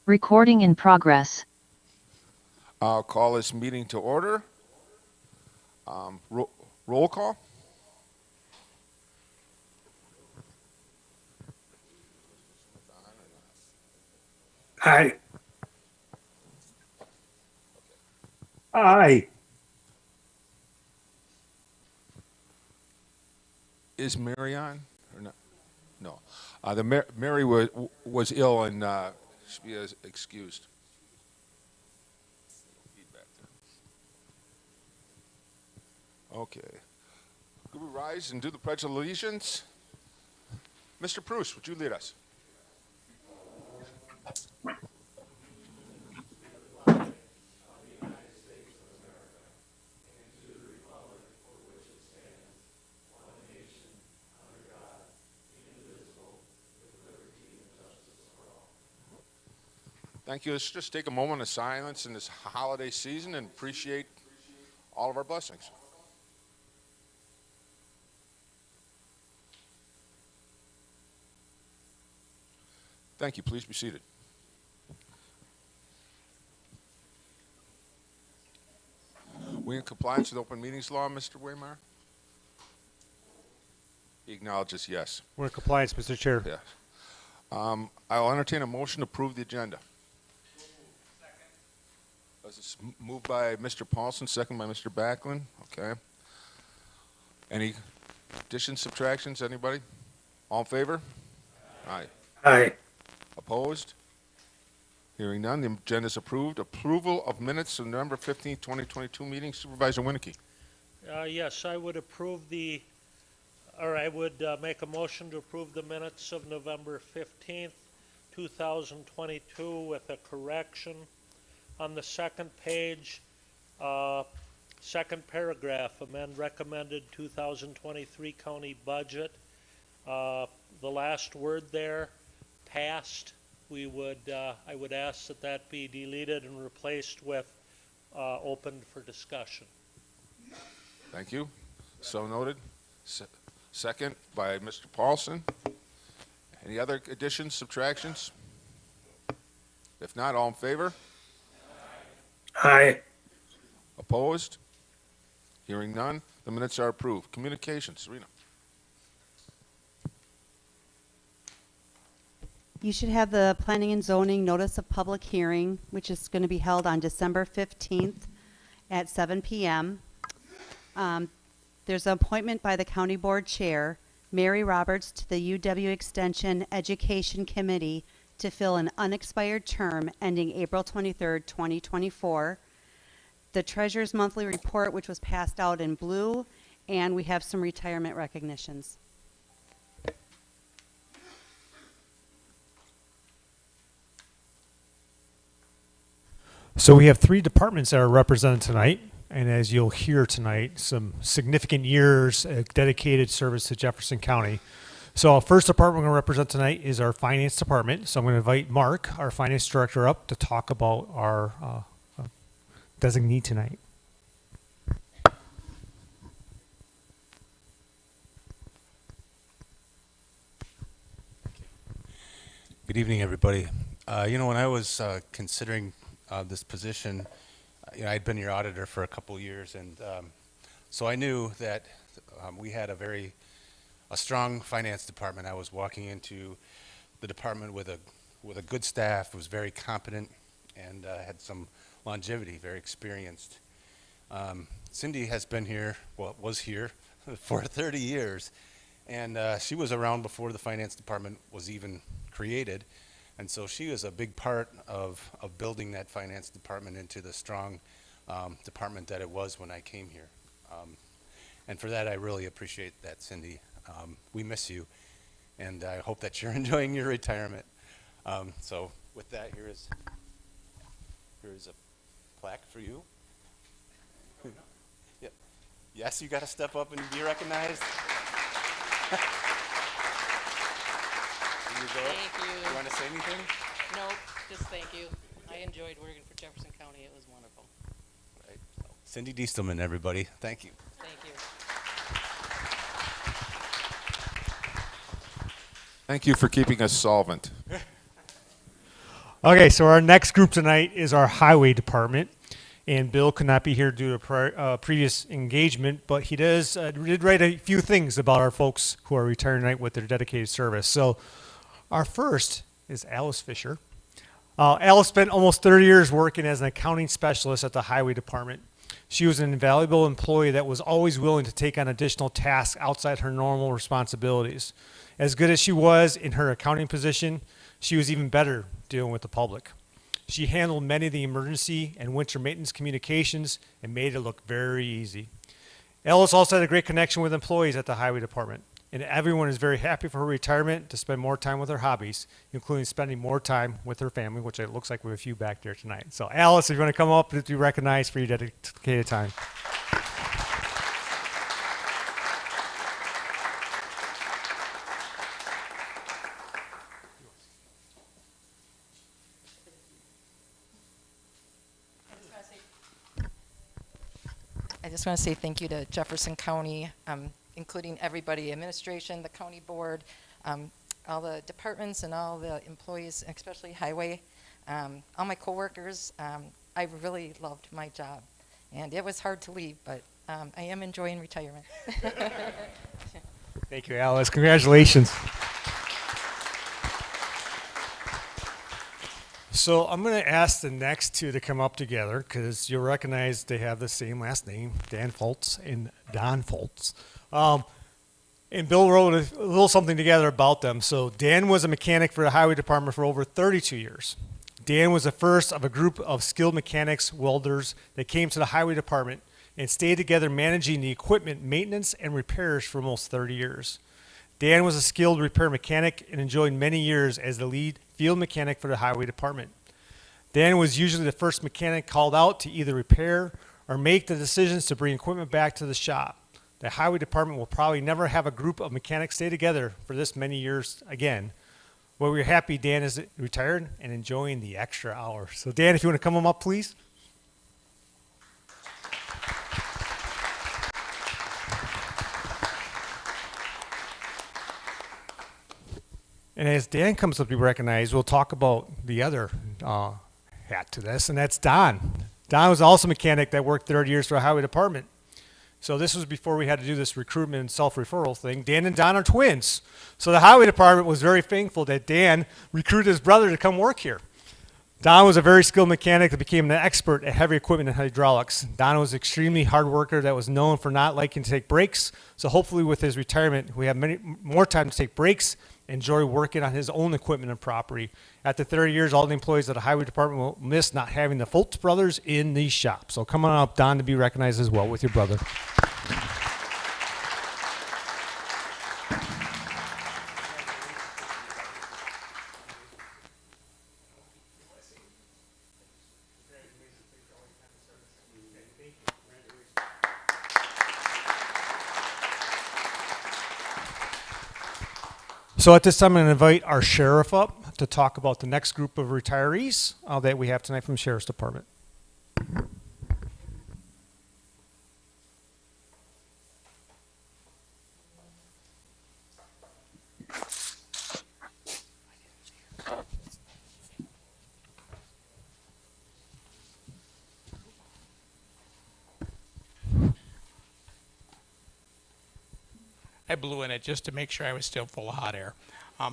Recording in progress. I'll call this meeting to order. Roll call. Aye. Aye. Is Mary on or not? No. Mary was ill and she is excused. Okay. Could we rise and do the Pledge of Allegiance? Mr. Bruce, would you lead us? Thank you. Let's just take a moment of silence in this holiday season and appreciate all of our blessings. Thank you. Please be seated. We in compliance with open meetings law, Mr. Waymire? He acknowledges yes. We're in compliance, Mr. Chair. Yes. I'll entertain a motion to approve the agenda. This is moved by Mr. Paulson, second by Mr. Backlund. Okay. Any additions, subtractions, anybody? All in favor? Aye. Aye. Opposed? Hearing none, the agenda is approved. Approval of minutes of November 15th, 2022 meeting. Supervisor Winnicke. Yes, I would make a motion to approve the minutes of November 15th, 2022 with a correction. On the second page, second paragraph, amend recommended 2023 county budget. The last word there, passed, I would ask that be deleted and replaced with opened for discussion. Thank you. So noted. Second by Mr. Paulson. Any other additions, subtractions? If not, all in favor? Aye. Opposed? Hearing none, the minutes are approved. Communications, Serena. You should have the Planning and Zoning Notice of Public Hearing, which is going to be held on December 15th at 7 p.m. There's an appointment by the County Board Chair, Mary Roberts, to the UW Extension Education Committee to fill an unexpired term ending April 23rd, 2024. The Treasurer's Monthly Report, which was passed out in blue, and we have some retirement recognitions. So we have three departments that are represented tonight, and as you'll hear tonight, some significant years dedicated service to Jefferson County. So our first department we're going to represent tonight is our finance department. So I'm going to invite Mark, our finance director, up to talk about our designee tonight. Good evening, everybody. When I was considering this position, I'd been your auditor for a couple years, and so I knew that we had a strong finance department. I was walking into the department with a good staff, was very competent, and had some longevity, very experienced. Cindy has been here, was here for 30 years, and she was around before the finance department was even created. And so she was a big part of building that finance department into the strong department that it was when I came here. And for that, I really appreciate that, Cindy. We miss you, and I hope that you're enjoying your retirement. So with that, here is a plaque for you. Yep. Yes, you got to step up and be recognized. Thank you. You want to say anything? Nope, just thank you. I enjoyed working for Jefferson County. It was wonderful. Right. Cindy Diestelman, everybody. Thank you. Thank you. Thank you for keeping us solvent. Okay, so our next group tonight is our highway department, and Bill could not be here due to previous engagement, but he did write a few things about our folks who are retiring tonight with their dedicated service. So our first is Alice Fisher. Alice spent almost 30 years working as an accounting specialist at the highway department. She was an invaluable employee that was always willing to take on additional tasks outside her normal responsibilities. As good as she was in her accounting position, she was even better dealing with the public. She handled many of the emergency and winter maintenance communications and made it look very easy. Alice also had a great connection with employees at the highway department, and everyone is very happy for her retirement to spend more time with her hobbies, including spending more time with her family, which it looks like we have a few back there tonight. So Alice, if you want to come up to be recognized for your dedicated time. I just want to say thank you to Jefferson County, including everybody, administration, the county board, all the departments and all the employees, especially highway, all my coworkers. I really loved my job, and it was hard to leave, but I am enjoying retirement. Thank you, Alice. Congratulations. So I'm going to ask the next two to come up together because you'll recognize they have the same last name, Dan Foltz and Don Foltz. And Bill wrote a little something together about them. So Dan was a mechanic for the highway department for over 32 years. Dan was the first of a group of skilled mechanics, welders that came to the highway department and stayed together managing the equipment maintenance and repairs for almost 30 years. Dan was a skilled repair mechanic and enjoyed many years as the lead field mechanic for the highway department. Dan was usually the first mechanic called out to either repair or make the decisions to bring equipment back to the shop. The highway department will probably never have a group of mechanics stay together for this many years again. Well, we're happy Dan is retired and enjoying the extra hours. So Dan, if you want to come on up, please. And as Dan comes up to be recognized, we'll talk about the other hat to this, and that's Don. Don was also a mechanic that worked 30 years for the highway department. So this was before we had to do this recruitment and self-referral thing. Dan and Don are twins. So the highway department was very thankful that Dan recruited his brother to come work here. Don was a very skilled mechanic that became an expert at heavy equipment and hydraulics. Don was an extremely hard worker that was known for not liking to take breaks. So hopefully with his retirement, we have many more time to take breaks, enjoy working on his own equipment and property. After 30 years, all the employees of the highway department will miss not having the Foltz brothers in the shop. So come on up, Don, to be recognized as well with your brother. So at this time, I'm going to invite our sheriff up to talk about the next group of retirees that we have tonight from the Sheriff's Department. I blew in it just to make sure I was still full of hot air. I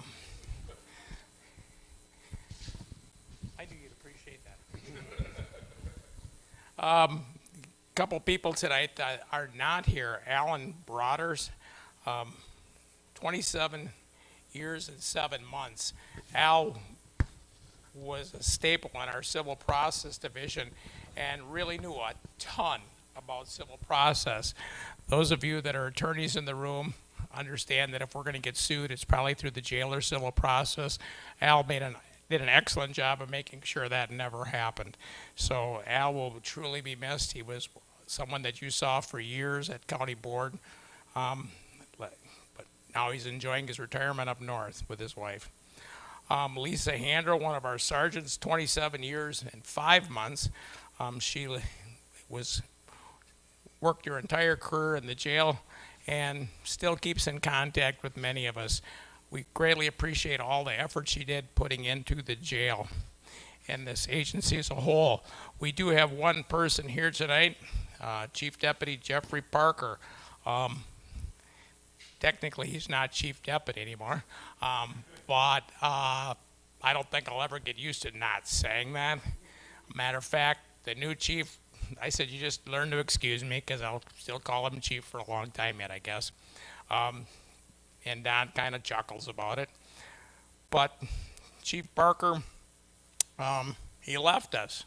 do appreciate that. Couple people tonight that are not here. Alan Broaders, 27 years and 7 months. Al was a staple in our civil process division and really knew a ton about civil process. Those of you that are attorneys in the room understand that if we're going to get sued, it's probably through the jailer civil process. Al did an excellent job of making sure that never happened. So Al will truly be missed. He was someone that you saw for years at county board, but now he's enjoying his retirement up north with his wife. Lisa Handler, one of our sergeants, 27 years and 5 months. She worked her entire career in the jail and still keeps in contact with many of us. We greatly appreciate all the effort she did putting into the jail. and this agency as a whole. We do have one person here tonight, Chief Deputy Jeffrey Parker. Technically, he's not Chief Deputy anymore, but I don't think I'll ever get used to not saying that. Matter of fact, the new chief, I said you just learn to excuse me because I'll still call him chief for a long time yet, I guess. And Don kind of chuckles about it. But Chief Parker, he left us.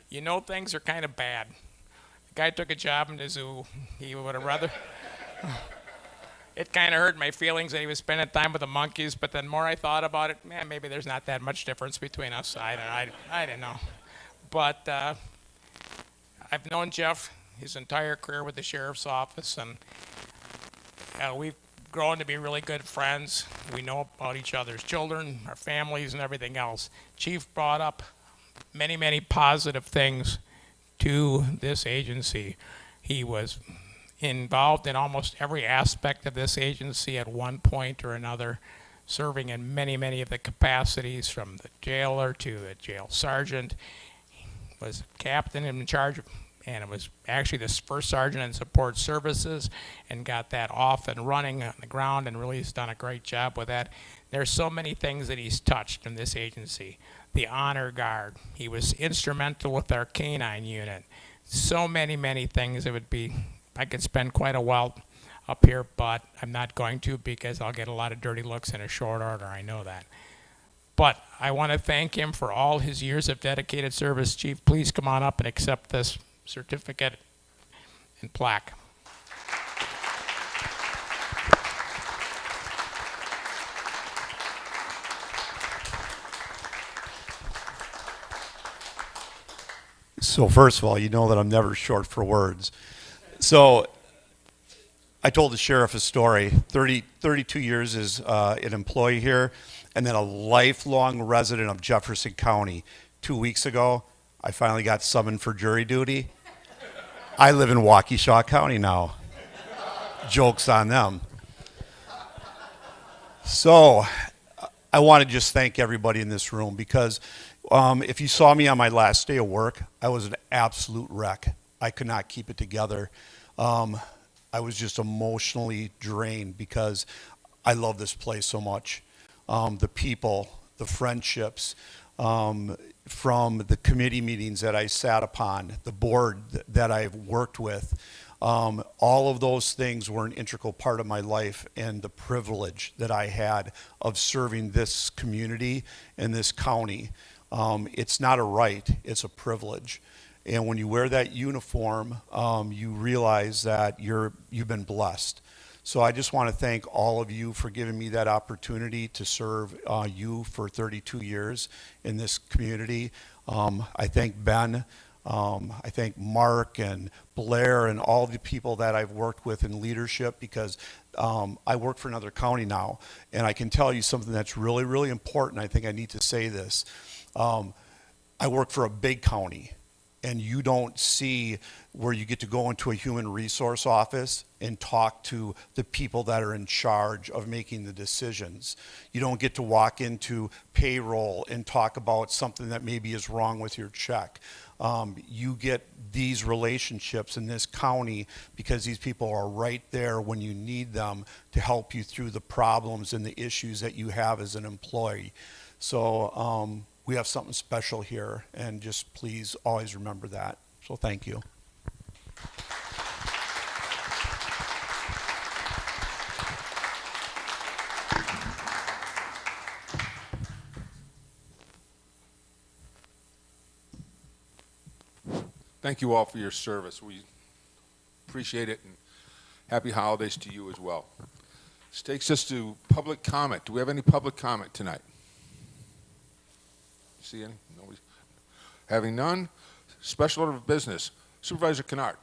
You know, things are kind of bad. The guy took a job in the zoo. He would have rather. It kind of hurt my feelings that he was spending time with the monkeys, but then more I thought about it, man, maybe there's not that much difference between us. I don't know. But I've known Jeff his entire career with the sheriff's office, and we've grown to be really good friends. We know about each other's children, our families, and everything else. Chief brought up many, many positive things to this agency. He was involved in almost every aspect of this agency at one point or another, serving in many, many of the capacities, from the jailer to the jail sergeant. He was captain in charge of, and it was actually the first sergeant in support services, and got that off and running on the ground, and really has done a great job with that. There's so many things that he's touched in this agency. The honor guard, he was instrumental with our canine unit. So many, many things. It would be, I could spend quite a while up here, but I'm not going to because I'll get a lot of dirty looks in a short order, I know that. But I want to thank him for all his years of dedicated service. Chief, please come on up and accept this certificate and plaque. So first of all, you know that I'm never short for words. So I told the sheriff a story. 32 years as an employee here, and then a lifelong resident of Jefferson County. 2 weeks ago, I finally got summoned for jury duty. I live in Waukesha County now. Joke's on them. So I want to just thank everybody in this room, because if you saw me on my last day of work, I was an absolute wreck. I could not keep it together. I was just emotionally drained because I love this place so much. The people, the friendships, from the committee meetings that I sat upon, the board that I've worked with, all of those things were an integral part of my life, and the privilege that I had of serving this community and this county. It's not a right, it's a privilege. And when you wear that uniform, you realize that you've been blessed. So I just want to thank all of you for giving me that opportunity to serve you for 32 years in this community. I thank Ben, I thank Mark and Blair and all the people that I've worked with in leadership, because I work for another county now. And I can tell you something that's really, really important. I think I need to say this. I work for a big county, and you don't see where you get to go into a human resource office and talk to the people that are in charge of making the decisions. You don't get to walk into payroll and talk about something that maybe is wrong with your check. You get these relationships in this county because these people are right there when you need them to help you through the problems and the issues that you have as an employee. So we have something special here, and just please always remember that. So thank you. Thank you all for your service. We appreciate it, and happy holidays to you as well. This takes us to public comment. Do we have any public comment tonight? See any? No. Having none, special order of business. Supervisor Kennard.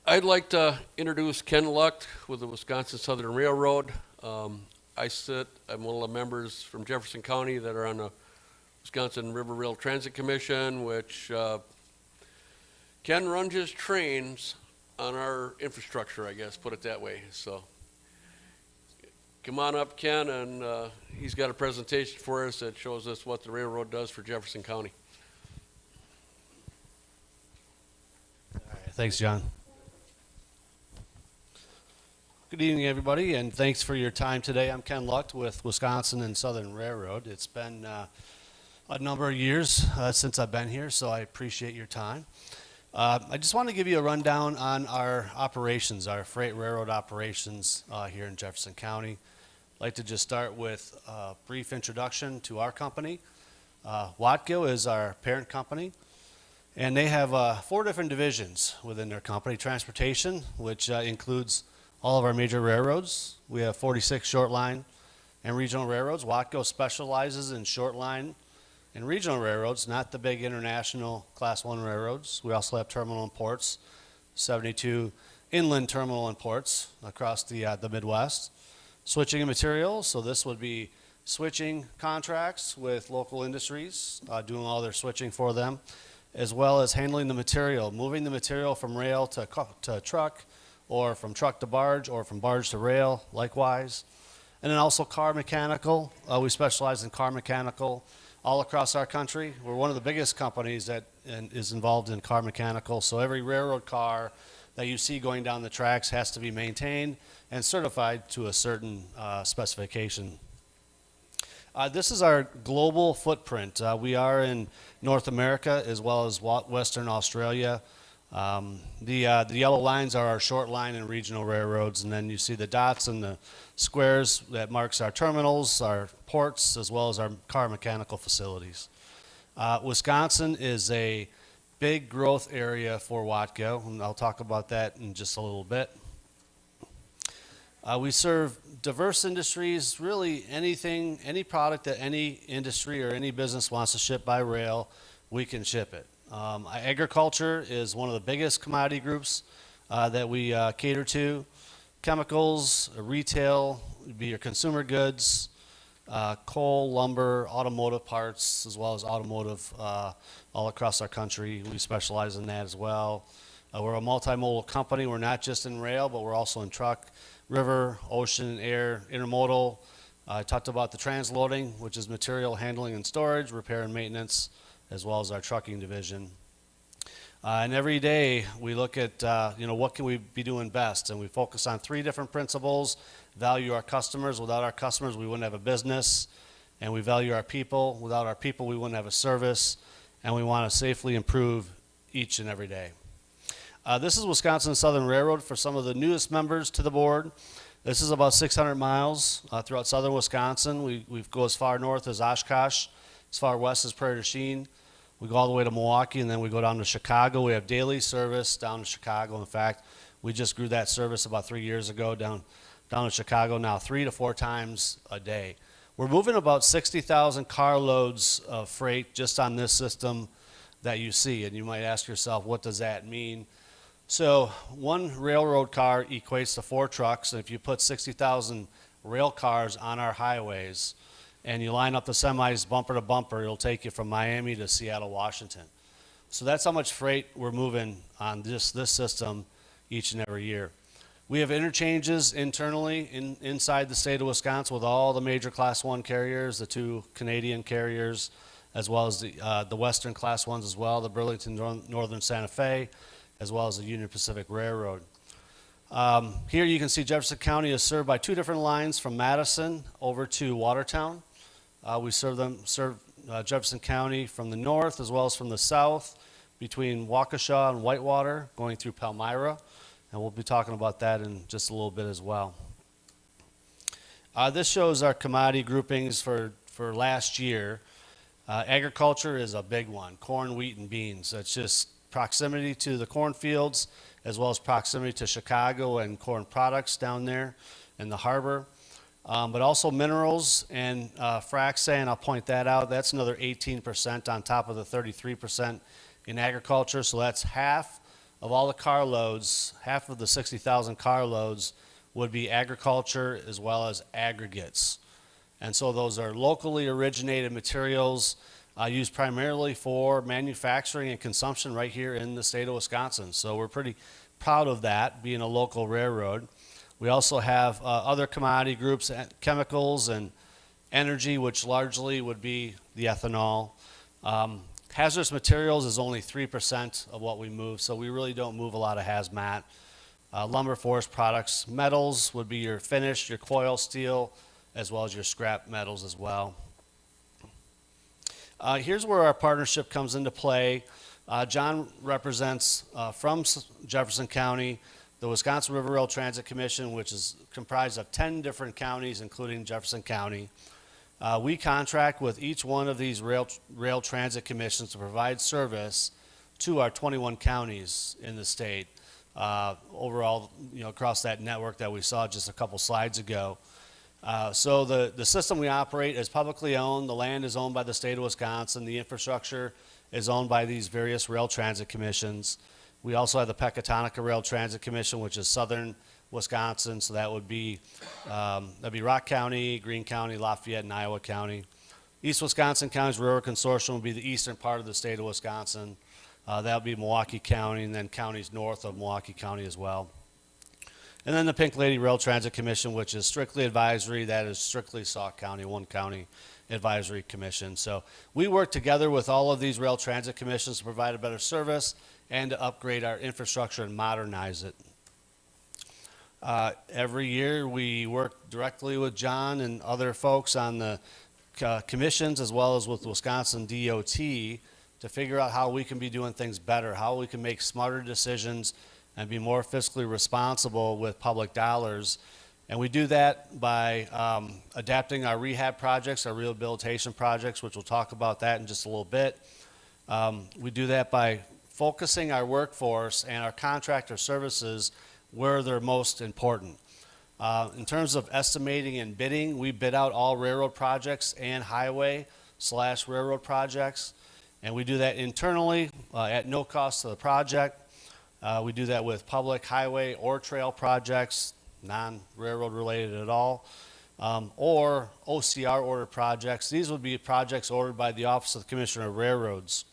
I'd like to introduce Ken Lucht with the Wisconsin Southern Railroad. I'm one of the members from Jefferson County that are on the Wisconsin River Rail Transit Commission, which Ken runs his trains on our infrastructure, I guess, put it that way. So come on up, Ken, and he's got a presentation for us that shows us what the railroad does for Jefferson County. Thanks, John. Good evening, everybody, and thanks for your time today. I'm Ken Lucht with Wisconsin and Southern Railroad. It's been a number of years since I've been here, so I appreciate your time. I just want to give you a rundown on our operations, our freight railroad operations here in Jefferson County. I'd like to just start with a brief introduction to our company. Watco is our parent company. And they have 4 different divisions within their company. Transportation, which includes all of our major railroads. We have 46 short line and regional railroads. Watco specializes in short line and regional railroads, not the big international Class 1 railroads. We also have terminal and ports, 72 inland terminal and ports across the Midwest. Switching and materials, so this would be switching contracts with local industries, doing all their switching for them, as well as handling the material, moving the material from rail to truck, or from truck to barge, or from barge to rail, likewise. And then also car mechanical. We specialize in car mechanical all across our country. We're one of the biggest companies that is involved in car mechanical, so every railroad car that you see going down the tracks has to be maintained and certified to a certain specification. This is our global footprint. We are in North America as well as Western Australia. The yellow lines are our short line and regional railroads, and then you see the dots and the squares that marks our terminals, our ports, as well as our car mechanical facilities. Wisconsin is a big growth area for Watco, and I'll talk about that in just a little bit. We serve diverse industries, really anything, any product that any industry or any business wants to ship by rail, we can ship it. Agriculture is one of the biggest commodity groups that we cater to. Chemicals, retail, would be your consumer goods, coal, lumber, automotive parts, as well as automotive all across our country. We specialize in that as well. We're a multimodal company. We're not just in rail, but we're also in truck, river, ocean, air, intermodal. I talked about the transloading, which is material handling and storage, repair and maintenance, as well as our trucking division. And every day we look at, what can we be doing best? And we focus on 3 different principles. Value our customers. Without our customers, we wouldn't have a business. And we value our people. Without our people, we wouldn't have a service. And we want to safely improve each and every day. This is Wisconsin Southern Railroad for some of the newest members to the board. This is about 600 miles throughout southern Wisconsin. We go as far north as Oshkosh, as far west as Prairie du Chien. We go all the way to Milwaukee, and then we go down to Chicago. We have daily service down to Chicago. In fact, we just grew that service about 3 years ago down to Chicago now 3 to 4 times a day. We're moving about 60,000 carloads of freight just on this system that you see, and you might ask yourself, what does that mean? So 1 railroad car equates to 4 trucks, and if you put 60,000 rail cars on our highways and you line up the semis bumper to bumper, it'll take you from Miami to Seattle, Washington. So that's how much freight we're moving on this system each and every year. We have interchanges internally inside the state of Wisconsin with all the major Class 1 carriers, the 2 Canadian carriers, as well as the Western Class 1s as well, the Burlington Northern Santa Fe, as well as the Union Pacific Railroad. Here you can see Jefferson County is served by 2 different lines from Madison over to Watertown. We serve Jefferson County from the north as well as from the south between Waukesha and Whitewater going through Palmyra, and we'll be talking about that in just a little bit as well. This shows our commodity groupings for last year. Agriculture is a big one, corn, wheat, and beans. It's just proximity to the cornfields as well as proximity to Chicago and corn products down there in the harbor. But also minerals and frac sand, I'll point that out. That's another 18% on top of the 33% in agriculture. So that's half of all the carloads, half of the 60,000 carloads would be agriculture as well as aggregates. And so those are locally originated materials used primarily for manufacturing and consumption right here in the state of Wisconsin. So we're pretty proud of that, being a local railroad. We also have other commodity groups, chemicals and energy, which largely would be the ethanol. Hazardous materials is only 3% of what we move, so we really don't move a lot of hazmat. Lumber, forest products, metals would be your finish, your coil steel, as well as your scrap metals as well. Here's where our partnership comes into play. John represents from Jefferson County the Wisconsin River Rail Transit Commission, which is comprised of 10 different counties, including Jefferson County. We contract with each one of these rail transit commissions to provide service to our 21 counties in the state. Overall, across that network that we saw just a couple slides ago. So the system we operate is publicly owned. The land is owned by the state of Wisconsin. The infrastructure is owned by these various rail transit commissions. We also have the Pecatonica Rail Transit Commission, which is southern Wisconsin. So that would be Rock County, Greene County, Lafayette, and Iowa County. East Wisconsin County's Railroad Consortium would be the eastern part of the state of Wisconsin. That would be Milwaukee County, and then counties north of Milwaukee County as well. And then the Pink Lady Rail Transit Commission, which is strictly advisory. That is strictly Sauk County, one county advisory commission. So we work together with all of these rail transit commissions to provide a better service and to upgrade our infrastructure and modernize it. Every year we work directly with John and other folks on the commissions, as well as with Wisconsin DOT, to figure out how we can be doing things better, how we can make smarter decisions and be more fiscally responsible with public dollars. And we do that by adapting our rehab projects, our rehabilitation projects, which we'll talk about that in just a little bit. We do that by focusing our workforce and our contractor services where they're most important. In terms of estimating and bidding, we bid out all railroad projects and highway/railroad projects. And we do that internally at no cost to the project. We do that with public highway or trail projects, non-railroad related at all, or OCR ordered projects. These would be projects ordered by the Office of the Commissioner of Railroads.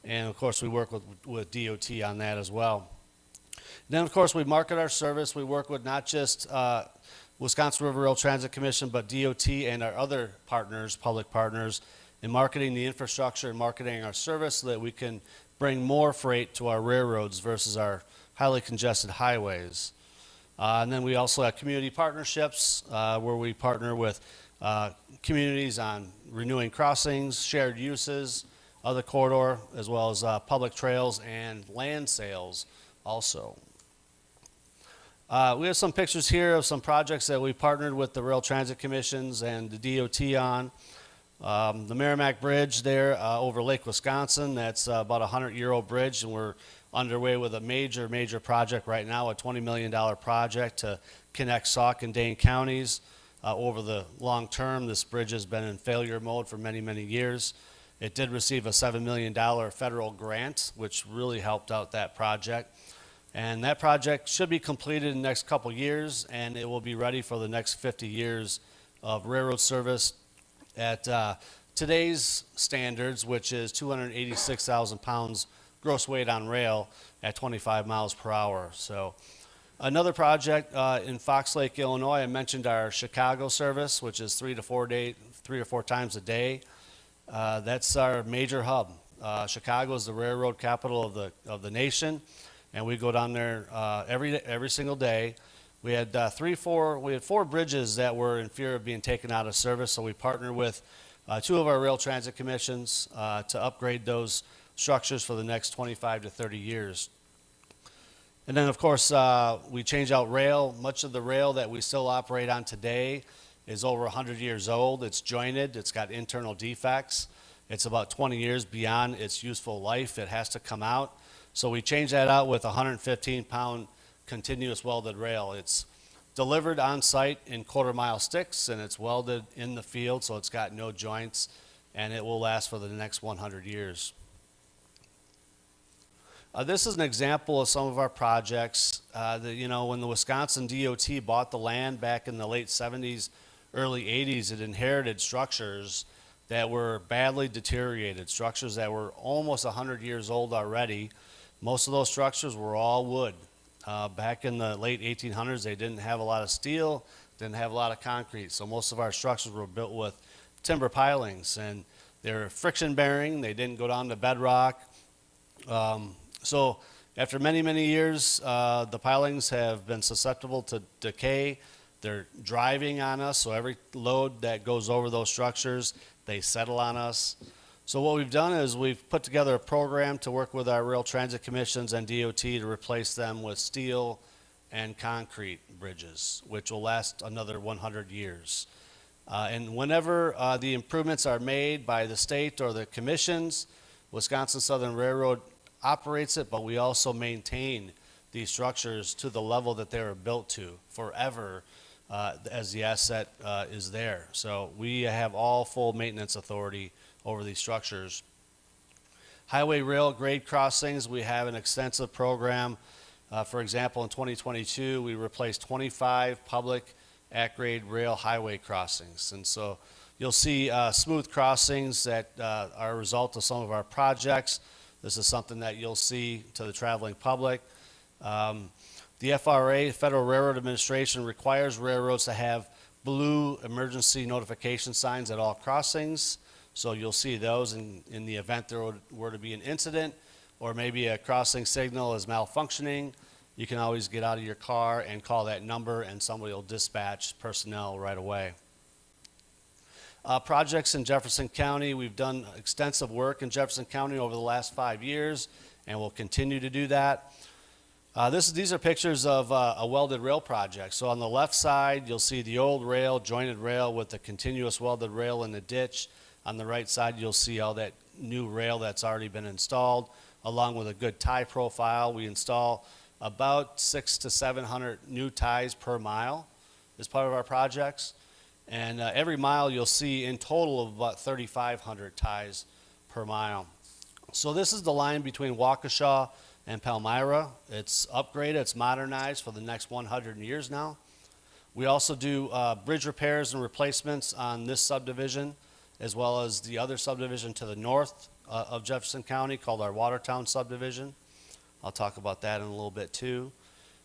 And of course, we work with DOT on that as well. Then, of course, we market our service. We work with not just Wisconsin River Rail Transit Commission, but DOT and our other partners, public partners, in marketing the infrastructure and marketing our service so that we can bring more freight to our railroads versus our highly congested highways. And then we also have community partnerships where we partner with communities on renewing crossings, shared uses, other corridor, as well as public trails and land sales also. We have some pictures here of some projects that we partnered with the Rail Transit Commissions and the DOT on. The Merrimack Bridge there over Lake Wisconsin, that's about a 100-year-old bridge, and we're underway with a major project right now, a $20 million project to connect Sauk and Dane counties. Over the long term, this bridge has been in failure mode for many years. It did receive a $7 million federal grant, which really helped out that project. And that project should be completed in the next couple years, and it will be ready for the next 50 years of railroad service at today's standards, which is 286,000 pounds gross weight on rail at 25 miles per hour. So another project in Fox Lake, Illinois, I mentioned our Chicago service, which is 3 or 4 times a day. That's our major hub. Chicago is the railroad capital of the nation, and we go down there every single day. We had 4 bridges that were in fear of being taken out of service, so we partnered with 2 of our rail transit commissions to upgrade those structures for the next 25 to 30 years. And then, of course, we change out rail. Much of the rail that we still operate on today is over 100 years old. It's jointed. It's got internal defects. It's about 20 years beyond its useful life. It has to come out. So we change that out with 115-pound continuous welded rail. It's delivered on site in quarter-mile sticks, and it's welded in the field, so it's got no joints, and it will last for the next 100 years. This is an example of some of our projects. When the Wisconsin DOT bought the land back in the late 70s, early 80s, it inherited structures that were badly deteriorated, structures that were almost 100 years old already. Most of those structures were all wood. Back in the late 1800s, they didn't have a lot of steel, didn't have a lot of concrete, so most of our structures were built with timber pilings, and they're friction bearing, they didn't go down to bedrock. So after many, many years, the pilings have been susceptible to decay. They're driving on us, so every load that goes over those structures, they settle on us. So what we've done is we've put together a program to work with our rail transit commissions and DOT to replace them with steel and concrete bridges, which will last another 100 years. And whenever the improvements are made by the state or the commissions, Wisconsin Southern Railroad operates it, but we also maintain these structures to the level that they were built to forever as the asset is there. So we have all full maintenance authority over these structures. Highway rail grade crossings, we have an extensive program. For example, in 2022, we replaced 25 public at-grade rail highway crossings. And so you'll see smooth crossings that are a result of some of our projects. This is something that you'll see to the traveling public. The FRA, Federal Railroad Administration, requires railroads to have blue emergency notification signs at all crossings. So you'll see those in the event there were to be an incident or maybe a crossing signal is malfunctioning. You can always get out of your car and call that number and somebody will dispatch personnel right away. Projects in Jefferson County, we've done extensive work in Jefferson County over the last 5 years and we'll continue to do that. These are pictures of a welded rail project. So on the left side, you'll see the old rail, jointed rail with the continuous welded rail in the ditch. On the right side, you'll see all that new rail that's already been installed, along with a good tie profile. We install about 600 to 700 new ties per mile as part of our projects. And every mile you'll see in total of about 3,500 ties per mile. So this is the line between Waukesha and Palmyra. It's upgraded, it's modernized for the next 100 years now. We also do bridge repairs and replacements on this subdivision, as well as the other subdivision to the north of Jefferson County called our Watertown subdivision. I'll talk about that in a little bit too.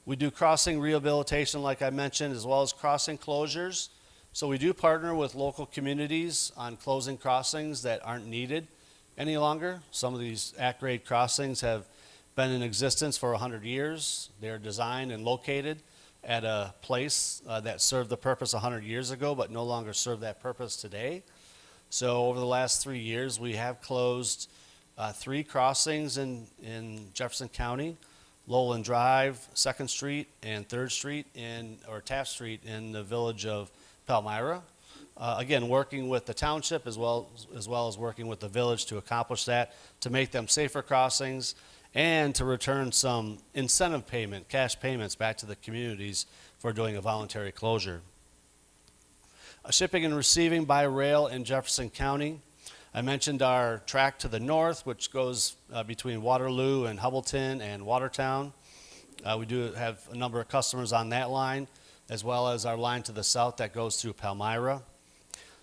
We do crossing rehabilitation, like I mentioned, as well as crossing closures. So we do partner with local communities on closing crossings that aren't needed any longer. Some of these at-grade crossings have been in existence for 100 years. They're designed and located at a place that served the purpose 100 years ago, but no longer serve that purpose today. So over the last 3 years, we have closed 3 crossings in Jefferson County: Lowland Drive, 2nd Street, and 3rd Street, or Taft Street in the village of Palmyra. Again, working with the township as well as working with the village to accomplish that, to make them safer crossings, and to return some incentive payment, cash payments back to the communities for doing a voluntary closure. Shipping and receiving by rail in Jefferson County. I mentioned our track to the north, which goes between Waterloo and Hubbleton and Watertown. We do have a number of customers on that line, as well as our line to the south that goes through Palmyra.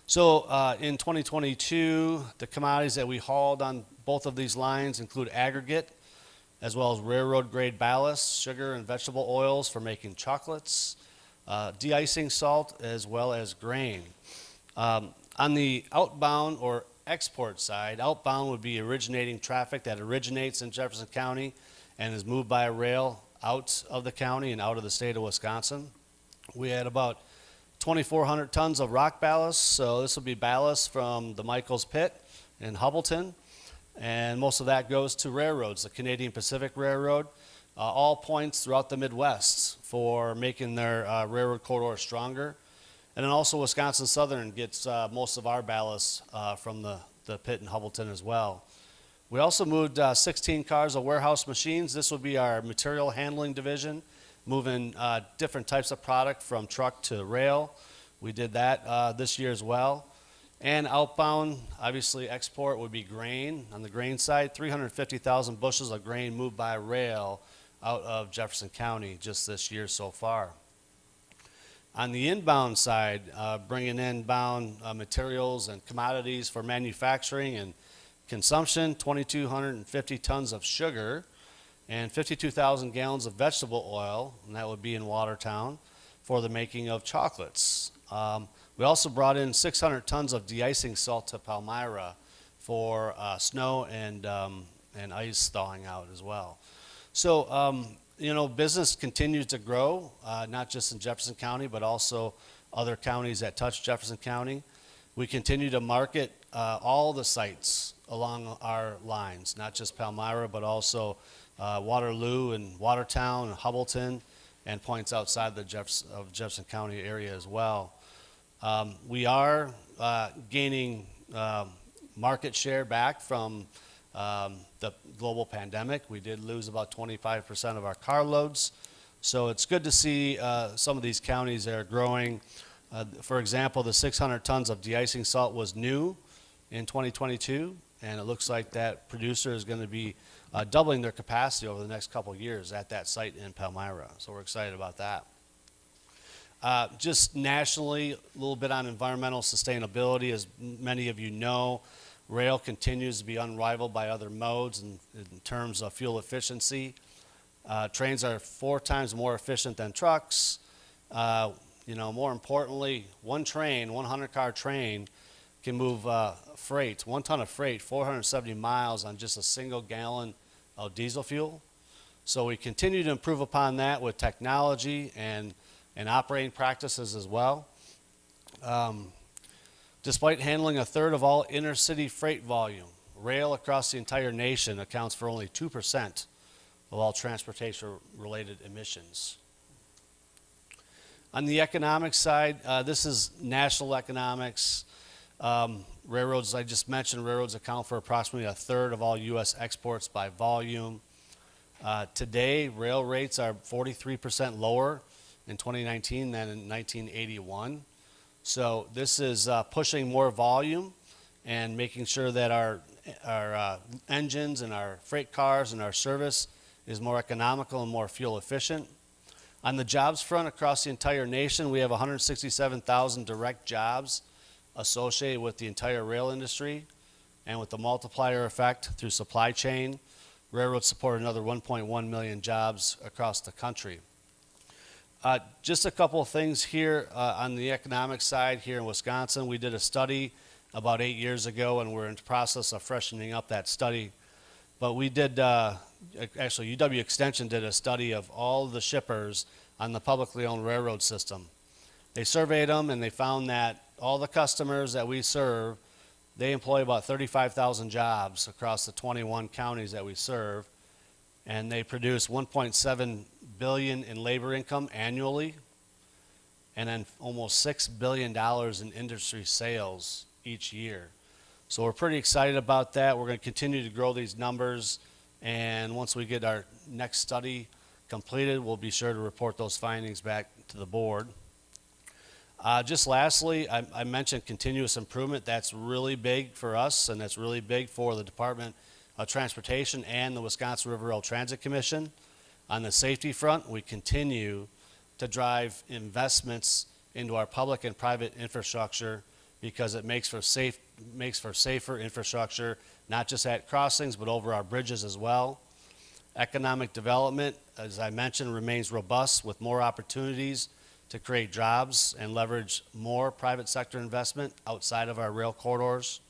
So in 2022, the commodities that we hauled on both of these lines include aggregate, as well as railroad grade ballast, sugar and vegetable oils for making chocolates, de-icing salt, as well as grain. On the outbound or export side, outbound would be originating traffic that originates in Jefferson County and is moved by rail out of the county and out of the state of Wisconsin. We had about 2,400 tons of rock ballast, so this will be ballast from the Michaels Pit in Hubbleton, and most of that goes to railroads, the Canadian Pacific Railroad, all points throughout the Midwest for making their railroad corridor stronger. And then also Wisconsin Southern gets most of our ballast from the pit in Hubbleton as well. We also moved 16 cars of warehouse machines. This will be our material handling division, moving different types of product from truck to rail. We did that this year as well. And outbound, obviously export would be grain. On the grain side, 350,000 bushels of grain moved by rail out of Jefferson County just this year so far. On the inbound side, bringing inbound materials and commodities for manufacturing and consumption, 2,250 tons of sugar and 52,000 gallons of vegetable oil, and that would be in Watertown, for the making of chocolates. We also brought in 600 tons of de-icing salt to Palmyra for snow and ice thawing out as well. So, you know, business continues to grow, not just in Jefferson County, but also other counties that touch Jefferson County. We continue to market all the sites along our lines, not just Palmyra, but also Waterloo and Watertown and Hubbleton, and points outside the Jefferson County area as well. We are gaining market share back from the global pandemic. We did lose about 25% of our carloads. So it's good to see some of these counties that are growing. For example, the 600 tons of de-icing salt was new in 2022, and it looks like that producer is going to be doubling their capacity over the next couple of years at that site in Palmyra. So we're excited about that. Just nationally, a little bit on environmental sustainability. As many of you know, rail continues to be unrivaled by other modes in terms of fuel efficiency. Trains are 4 times more efficient than trucks. You know, more importantly, one train, 100-car train, can move freight, 1 ton of freight, 470 miles on just a single gallon of diesel fuel. So we continue to improve upon that with technology and operating practices as well. Despite handling 1/3 of all intercity freight volume, rail across the entire nation accounts for only 2% of all transportation-related emissions. On the economic side, this is national economics. Railroads, I just mentioned, railroads account for approximately 1/3 of all U.S. exports by volume. Today, rail rates are 43% lower in 2019 than in 1981. So this is pushing more volume and making sure that our engines and our freight cars and our service is more economical and more fuel efficient. On the jobs front across the entire nation, we have 167,000 direct jobs associated with the entire rail industry, and with the multiplier effect through supply chain, railroads support another 1.1 million jobs across the country. Just a couple of things here on the economic side here in Wisconsin. We did a study about 8 years ago, and we're in the process of freshening up that study. But we did, actually UW Extension did a study of all the shippers on the publicly owned railroad system. They surveyed them, and they found that all the customers that we serve, they employ about 35,000 jobs across the 21 counties that we serve, and they produce $1.7 billion in labor income annually, and then almost $6 billion in industry sales each year. So we're pretty excited about that. We're going to continue to grow these numbers, and once we get our next study completed, we'll be sure to report those findings back to the board. Just lastly, I mentioned continuous improvement. That's really big for us, and that's really big for the Department of Transportation and the Wisconsin River Rail Transit Commission. On the safety front, we continue to drive investments into our public and private infrastructure because it makes for safer infrastructure, not just at crossings, but over our bridges as well. Economic development, as I mentioned, remains robust with more opportunities to create jobs and leverage more private sector investment outside of our rail corridors.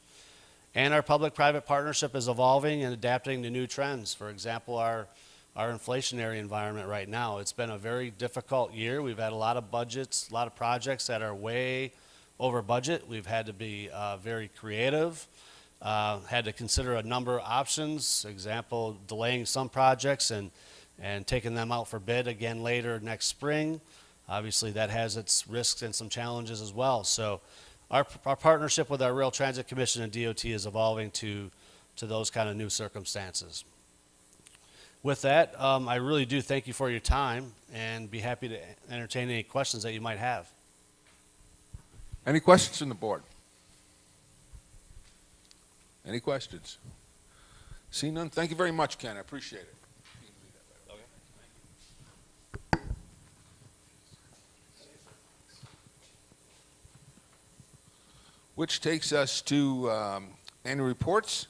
And our public-private partnership is evolving and adapting to new trends. For example, our inflationary environment right now. It's been a very difficult year. We've had a lot of budgets, a lot of projects that are way over budget. We've had to be very creative, had to consider a number of options. Example, delaying some projects and taking them out for bid again later next spring. Obviously, that has its risks and some challenges as well. So our partnership with our Rail Transit Commission and DOT is evolving to those kind of new circumstances. With that, I really do thank you for your time and be happy to entertain any questions that you might have. Any questions from the board? Any questions? See none? Thank you very much, Ken. I appreciate it. which takes us to annual reports.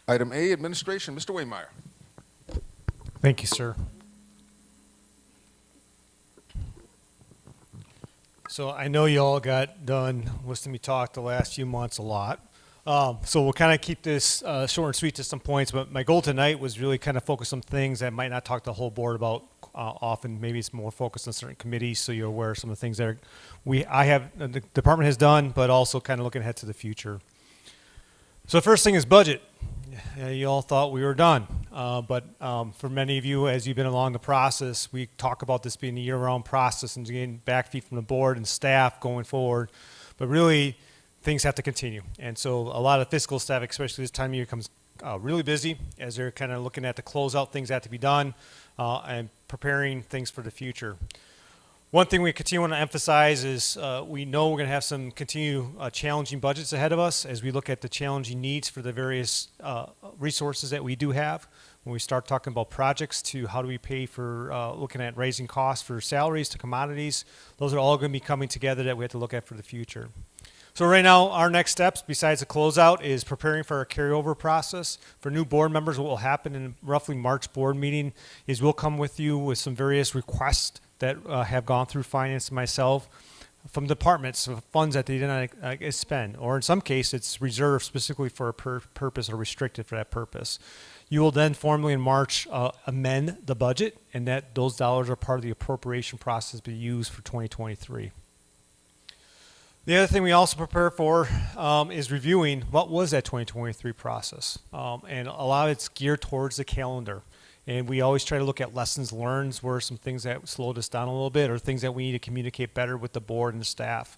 Item A, administration. Mr. Waymeyer. Thank you, sir. So I know you all got done listening to me talk the last few months a lot. So we'll kind of keep this short and sweet to some points, but my goal tonight was really kind of focus on things that I might not talk to the whole board about often. Maybe it's more focused on certain committees, so you're aware of some of the things that the department has done, but also kind of looking ahead to the future. So the first thing is budget. You all thought we were done, but for many of you, as you've been along the process, we talk about this being a year-round process and getting back feed from the board and staff going forward. But really, things have to continue. And so a lot of fiscal staff, especially this time of year, comes really busy as they're kind of looking at the closeout things that have to be done and preparing things for the future. One thing we continue to emphasize is we know we're going to have some continued challenging budgets ahead of us as we look at the challenging needs for the various resources that we do have. When we start talking about projects to how do we pay for looking at raising costs for salaries to commodities, those are all going to be coming together that we have to look at for the future. So right now, our next steps, besides the closeout, is preparing for our carryover process. For new board members, what will happen in roughly March board meeting is we'll come with you with some various requests that have gone through finance and myself from departments of funds that they did not spend, or in some cases it's reserved specifically for a purpose or restricted for that purpose. You will then formally in March amend the budget, and that those dollars are part of the appropriation process to be used for 2023. The other thing we also prepare for is reviewing what was that 2023 process, and a lot of it's geared towards the calendar. And we always try to look at lessons learned, where some things that slowed us down a little bit or things that we need to communicate better with the board and the staff.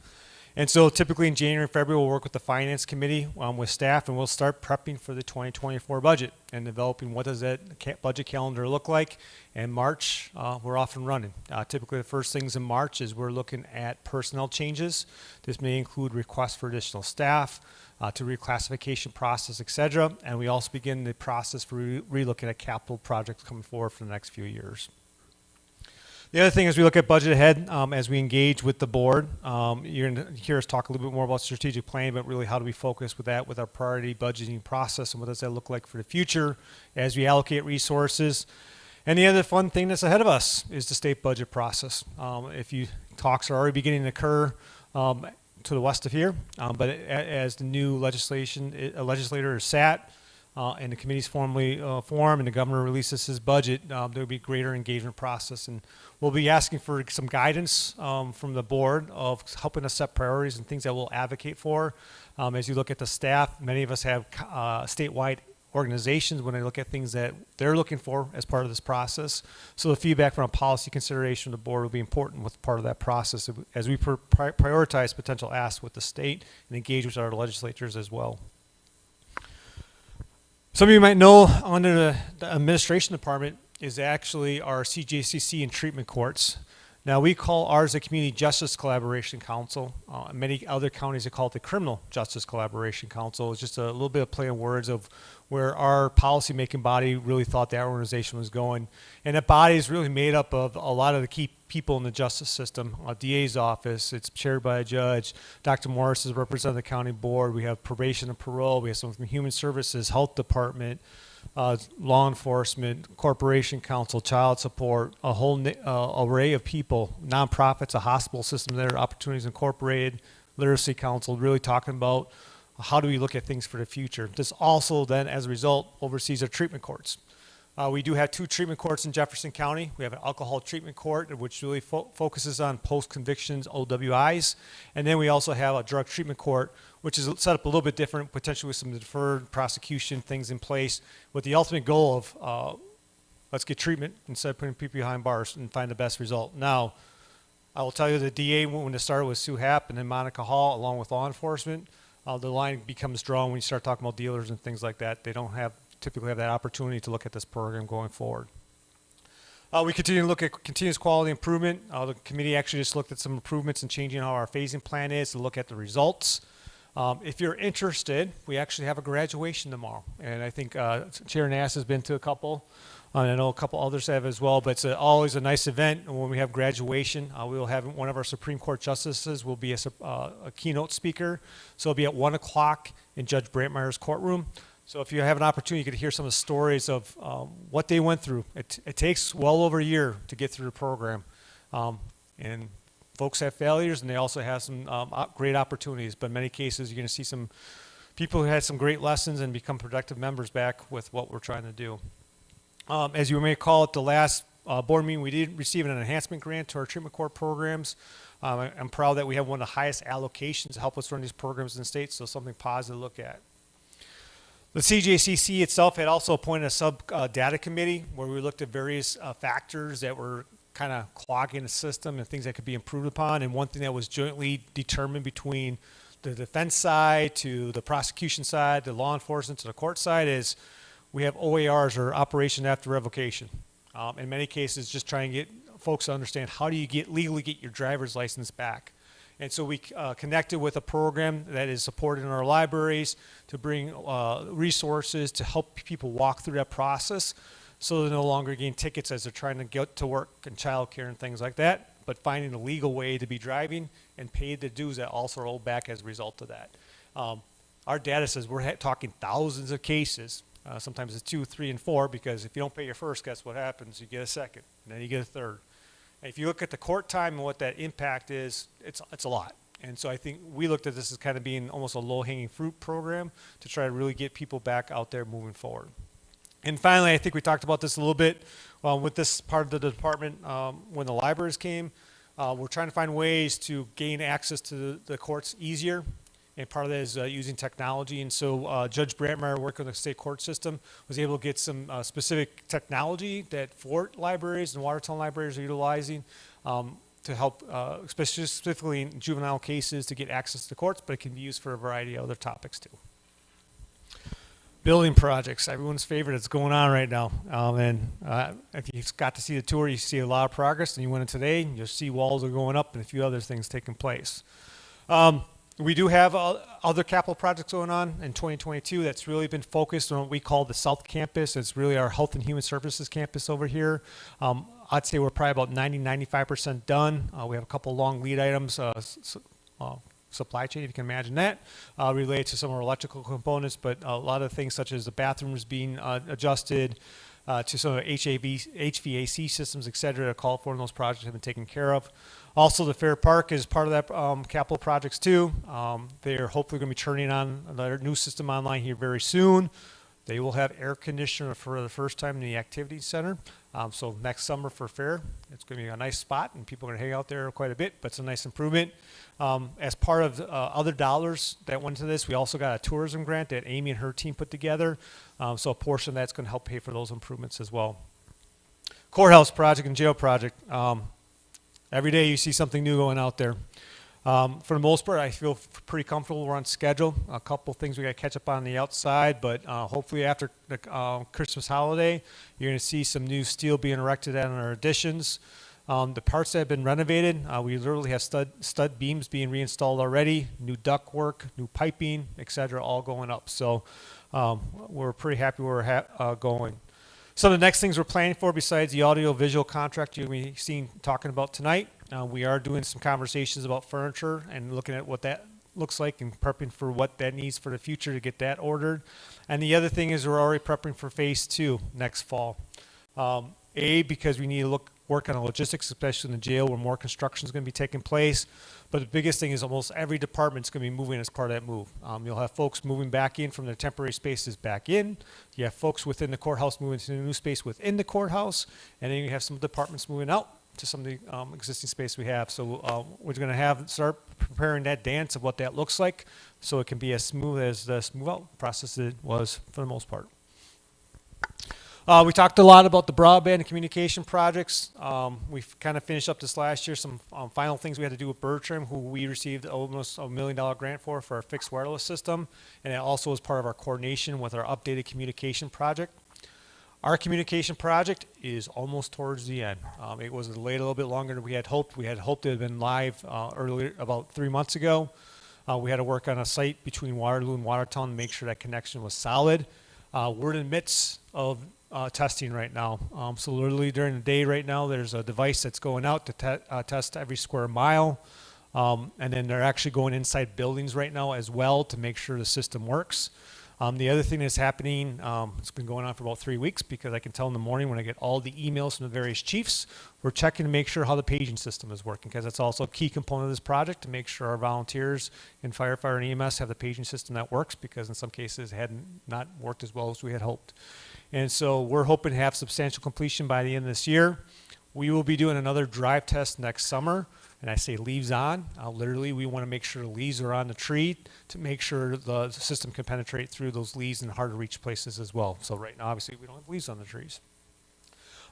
And so typically in January and February, we'll work with the finance committee with staff, and we'll start prepping for the 2024 budget and developing what does that budget calendar look like. And March, we're off and running. Typically the first things in March is we're looking at personnel changes. This may include requests for additional staff, to reclassification process, et cetera. And we also begin the process for re-looking at capital projects coming forward for the next few years. The other thing is we look at budget ahead as we engage with the board. You're going to hear us talk a little bit more about strategic planning, but really how do we focus with that with our priority budgeting process, and what does that look like for the future as we allocate resources. And the other fun thing that's ahead of us is the state budget process. Talks are already beginning to occur to the west of here, but as the new legislator is sat and the committee's formally formed and the governor releases his budget, there will be greater engagement process, and we'll be asking for some guidance from the board of helping us set priorities and things that we'll advocate for. As you look at the staff, many of us have statewide organizations when they look at things that they're looking for as part of this process. So the feedback from a policy consideration of the board will be important with part of that process as we prioritize potential asks with the state and engage with our legislatures as well. Some of you might know under the administration department is actually our CJCC and treatment courts. Now we call ours the Community Justice Collaboration Council. Many other counties have called it the Criminal Justice Collaboration Council. It's just a little bit of play on words of where our policy-making body really thought that organization was going. And that body is really made up of a lot of the key people in the justice system. DA's office, it's chaired by a judge. Dr. Morris is representing the county board. We have probation and parole. We have some from human services, health department, law enforcement, corporation counsel, child support, a whole array of people, nonprofits, a hospital system there, Opportunities Incorporated, Literacy Council, really talking about how do we look at things for the future. This also then, as a result, oversees our treatment courts. We do have 2 treatment courts in Jefferson County. We have an alcohol treatment court, which really focuses on post-convictions, OWIs. And then we also have a drug treatment court, which is set up a little bit different, potentially with some deferred prosecution things in place, with the ultimate goal of let's get treatment instead of putting people behind bars and find the best result. Now, I will tell you the DA, when it started with Sue Happ and then Monica Hall, along with law enforcement, the line becomes drawn when you start talking about dealers and things like that. They don't typically have that opportunity to look at this program going forward. We continue to look at continuous quality improvement. The committee actually just looked at some improvements and changing how our phasing plan is to look at the results. If you're interested, we actually have a graduation tomorrow. And I think Chair Nass has been to a couple. And I know a couple others have as well, but it's always a nice event. And when we have graduation, we will have one of our Supreme Court justices will be a keynote speaker. So it'll be at 1 o'clock in Judge Brantmeyer's courtroom. So if you have an opportunity, you could hear some of the stories of what they went through. It takes well over a year to get through the program. And folks have failures, and they also have some great opportunities. But in many cases, you're going to see some people who had some great lessons and become productive members back with what we're trying to do. As you may recall, at the last board meeting, we did receive an enhancement grant to our treatment court programs. I'm proud that we have one of the highest allocations to help us run these programs in the state, so something positive to look at. The CJCC itself had also appointed a sub-data committee where we looked at various factors that were kind of clogging the system and things that could be improved upon. And one thing that was jointly determined between the defense side to the prosecution side, the law enforcement to the court side is we have OARs, or Operation After Revocation. In many cases, just trying to get folks to understand how do you legally get your driver's license back. And so we connected with a program that is supported in our libraries to bring resources to help people walk through that process so they're no longer getting tickets as they're trying to get to work and childcare and things like that, but finding a legal way to be driving and pay the dues that also roll back as a result of that. Our data says we're talking thousands of cases. Sometimes it's 2, 3, and 4, because if you don't pay your first, guess what happens? You get a second, and then you get a third. And if you look at the court time and what that impact is, it's a lot. And so I think we looked at this as kind of being almost a low-hanging fruit program to try to really get people back out there moving forward. And finally, I think we talked about this a little bit with this part of the department when the libraries came. We're trying to find ways to gain access to the courts easier. And part of that is using technology. And so Judge Brantmeyer, working with the state court system, was able to get some specific technology that Fort libraries and Watertown libraries are utilizing to help, specifically in juvenile cases, to get access to courts, but it can be used for a variety of other topics too. Building projects, everyone's favorite. It's going on right now. And if you got to see the tour, you see a lot of progress. And you went in today, and you'll see walls are going up and a few other things taking place. We do have other capital projects going on in 2022 that's really been focused on what we call the South Campus. It's really our Health and Human Services campus over here. I'd say we're probably about 90–95% done. We have a couple long lead items, supply chain, if you can imagine that, related to some of our electrical components, but a lot of things such as the bathrooms being adjusted, to some of the HVAC systems, et cetera, that call for in those projects have been taken care of. Also, the Fair Park is part of that capital projects too. They're hopefully going to be turning on their new system online here very soon. They will have air conditioner for the first time in the activity center. So next summer for Fair, it's going to be a nice spot, and people are going to hang out there quite a bit, but it's a nice improvement. As part of other dollars that went into this, we also got a tourism grant that Amy and her team put together. So a portion of that's going to help pay for those improvements as well. Courthouse project and jail project. Every day you see something new going out there. For the most part, I feel pretty comfortable. We're on schedule. A couple things we got to catch up on the outside, but hopefully after the Christmas holiday, you're going to see some new steel being erected on our additions. The parts that have been renovated, we literally have stud beams being reinstalled already, new duct work, new piping, et cetera, all going up. So we're pretty happy where we're going. Some of the next things we're planning for, besides the audio-visual contract you'll be seeing talking about tonight, we are doing some conversations about furniture and looking at what that looks like and prepping for what that needs for the future to get that ordered. And the other thing is we're already prepping for phase 2 next fall. Because we need to work on the logistics, especially in the jail where more construction is going to be taking place. But the biggest thing is almost every department is going to be moving as part of that move. You'll have folks moving back in from their temporary spaces back in. You have folks within the courthouse moving to the new space within the courthouse. And then you have some departments moving out to some of the existing space we have. So we're going to start preparing that dance of what that looks like so it can be as smooth as the smooth out process it was for the most part. We talked a lot about the broadband and communication projects. We've kind of finished up this last year, some final things we had to do with Bertram, who we received almost $1 million grant for our fixed wireless system. And it also was part of our coordination with our updated communication project. Our communication project is almost towards the end. It was delayed a little bit longer than we had hoped. We had hoped it had been live earlier, about 3 months ago. We had to work on a site between Waterloo and Watertown to make sure that connection was solid. We're in the midst of testing right now. So literally during the day right now, there's a device that's going out to test every square mile. And then they're actually going inside buildings right now as well to make sure the system works. The other thing that's happening, it's been going on for about 3 weeks because I can tell in the morning when I get all the emails from the various chiefs, we're checking to make sure how the paging system is working because that's also a key component of this project to make sure our volunteers in firefighter and EMS have the paging system that works because in some cases it had not worked as well as we had hoped. And so we're hoping to have substantial completion by the end of this year. We will be doing another drive test next summer. And I say leaves on. Literally, we want to make sure the leaves are on the tree to make sure the system can penetrate through those leaves in hard to reach places as well. So right now, obviously, we don't have leaves on the trees.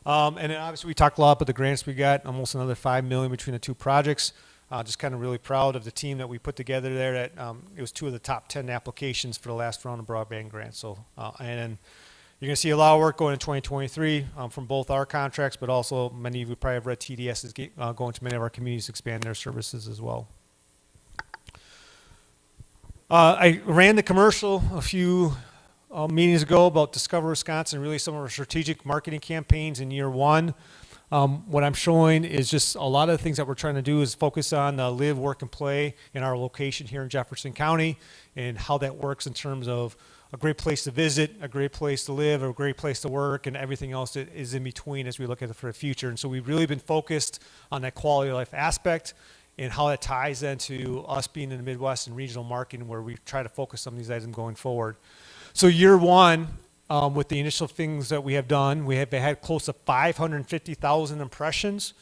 And then obviously, we talked a lot about the grants we got, almost another $5 million between the two projects. Just kind of really proud of the team that we put together there. That it was 2 of the top 10 applications for the last round of broadband grants. So, and then you're going to see a lot of work going in 2023 from both our contracts, but also many of you probably have read TDS is going to many of our communities to expand their services as well. I ran the commercial a few meetings ago about Discover Wisconsin, really some of our strategic marketing campaigns in year 1. What I'm showing is just a lot of the things that we're trying to do is focus on live, work, and play in our location here in Jefferson County and how that works in terms of a great place to visit, a great place to live, a great place to work, and everything else that is in between as we look at it for the future. And so we've really been focused on that quality of life aspect and how that ties into us being in the Midwest and regional marketing where we try to focus on these items going forward. So year 1, with the initial things that we have done, we have had close to 550,000 impressions.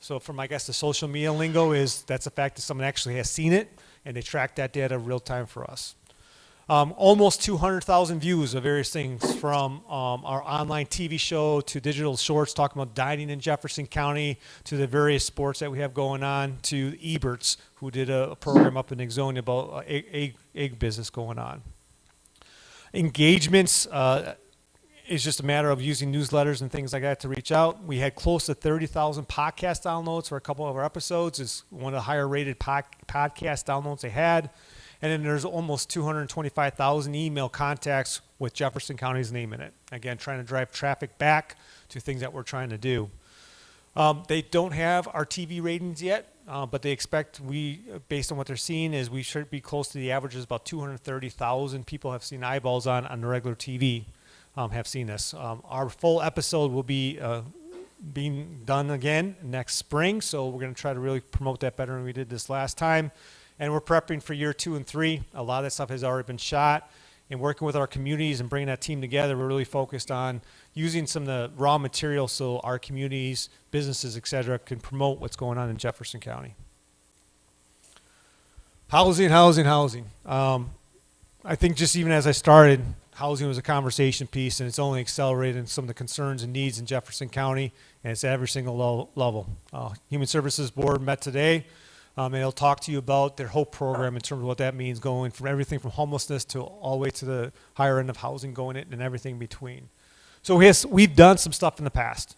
So from, I guess, the social media lingo is that's the fact that someone actually has seen it and they track that data real time for us. Almost 200,000 views of various things from our online TV show to digital shorts talking about dining in Jefferson County to the various sports that we have going on to Eberts, who did a program up in Exonia about egg business going on. Engagements is just a matter of using newsletters and things like that to reach out. We had close to 30,000 podcast downloads for a couple of our episodes. It's one of the higher rated podcast downloads they had. And then there's almost 225,000 email contacts with Jefferson County's name in it. Again, trying to drive traffic back to things that we're trying to do. They don't have our TV ratings yet, but they expect based on what they're seeing, is we should be close to the average. Is about 230,000 people have seen eyeballs on the regular TV, have seen this. Our full episode will be being done again next spring, so we're going to try to really promote that better than we did this last time. And we're prepping for year 2 and 3. A lot of that stuff has already been shot. And working with our communities and bringing that team together, we're really focused on using some of the raw material so our communities, businesses, et cetera, can promote what's going on in Jefferson County. Housing. I think just even as I started, housing was a conversation piece, and it's only accelerated some of the concerns and needs in Jefferson County, and it's at every single level. Human Services Board met today. And they'll talk to you about their HOPE program in terms of what that means, going from everything from homelessness to all the way to the higher end of housing going in and everything in between. So we've done some stuff in the past.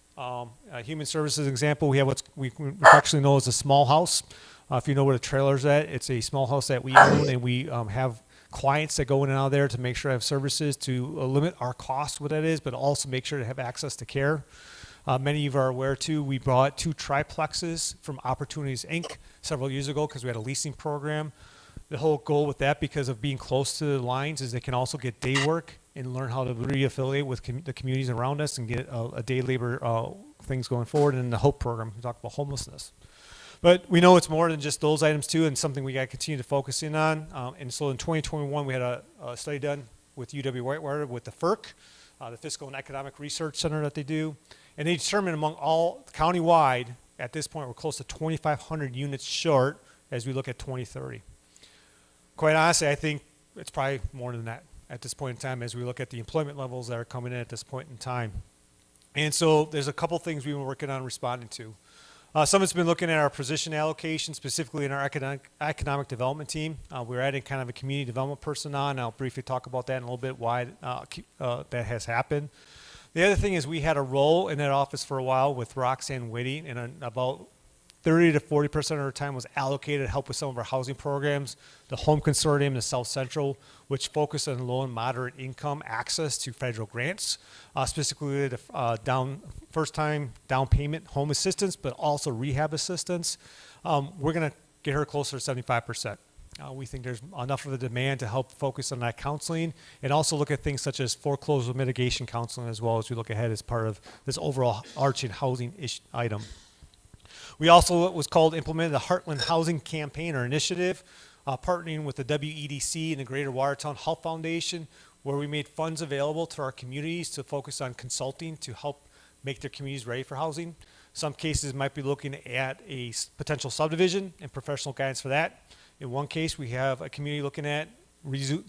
Human Services example, we have what we actually know as a small house. If you know where the trailer's at, it's a small house that we own, and we have clients that go in and out of there to make sure I have services to limit our cost, what that is, but also make sure to have access to care. Many of you are aware, too, we bought 2 triplexes from Opportunities, Inc. several years ago because we had a leasing program. The whole goal with that, because of being close to the lines, is they can also get day work and learn how to re-affiliate with the communities around us and get a day labor things going forward. And the HOPE program, we talk about homelessness. But we know it's more than just those items, too, and something we got to continue to focus in on. And so in 2021, we had a study done with UW-Whitewater with the FERC, the Fiscal and Economic Research Center that they do. And they determined among all countywide, at this point, we're close to 2,500 units short as we look at 2030. Quite honestly, I think it's probably more than that at this point in time as we look at the employment levels that are coming in at this point in time. And so there's a couple things we've been working on responding to. Some of it's been looking at our position allocation, specifically in our economic development team. We're adding kind of a community development person on. I'll briefly talk about that in a little bit, why that has happened. The other thing is we had a role in that office for a while with Roxanne Whitty, and about 30 to 40% of our time was allocated to help with some of our housing programs. The Home Consortium and the South Central, which focus on low and moderate income access to federal grants, specifically the first-time down payment home assistance, but also rehab assistance. We're going to get her closer to 75%. We think there's enough of a demand to help focus on that counseling and also look at things such as foreclosure mitigation counseling as well as we look ahead as part of this overall arching housing item. We also, what was called, implemented the Heartland Housing Campaign or Initiative, partnering with the WEDC and the Greater Watertown Health Foundation, where we made funds available to our communities to focus on consulting to help make their communities ready for housing. Some cases might be looking at a potential subdivision and professional guidance for that. In one case, we have a community looking at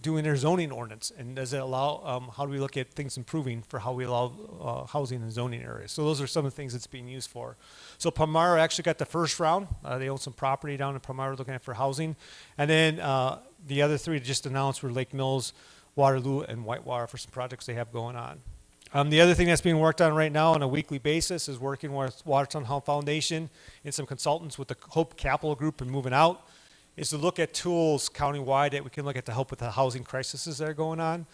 doing their zoning ordinance, and does it allow, how do we look at things improving for how we allow housing in zoning areas. So those are some of the things it's being used for. So Palmyra actually got the first round. They own some property down in Palmyra looking at for housing. And then the other three just announced were Lake Mills, Waterloo, and Whitewater for some projects they have going on. The other thing that's being worked on right now on a weekly basis is working with Watertown Health Foundation and some consultants with the Hope Capital Group and Moving Out, is to look at tools countywide that we can look at to help with the housing crises that are going on.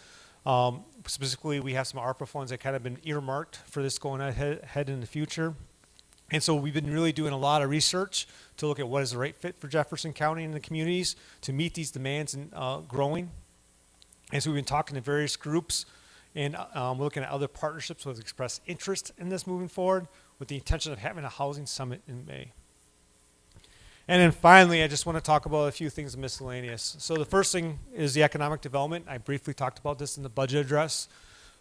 Specifically, we have some ARPA funds that kind of been earmarked for this going ahead in the future. And so we've been really doing a lot of research to look at what is the right fit for Jefferson County and the communities to meet these demands and growing. And so we've been talking to various groups and we're looking at other partnerships with expressed interest in this moving forward with the intention of having a housing summit in May. And then finally, I just want to talk about a few things miscellaneous. So the first thing is the economic development. I briefly talked about this in the budget address.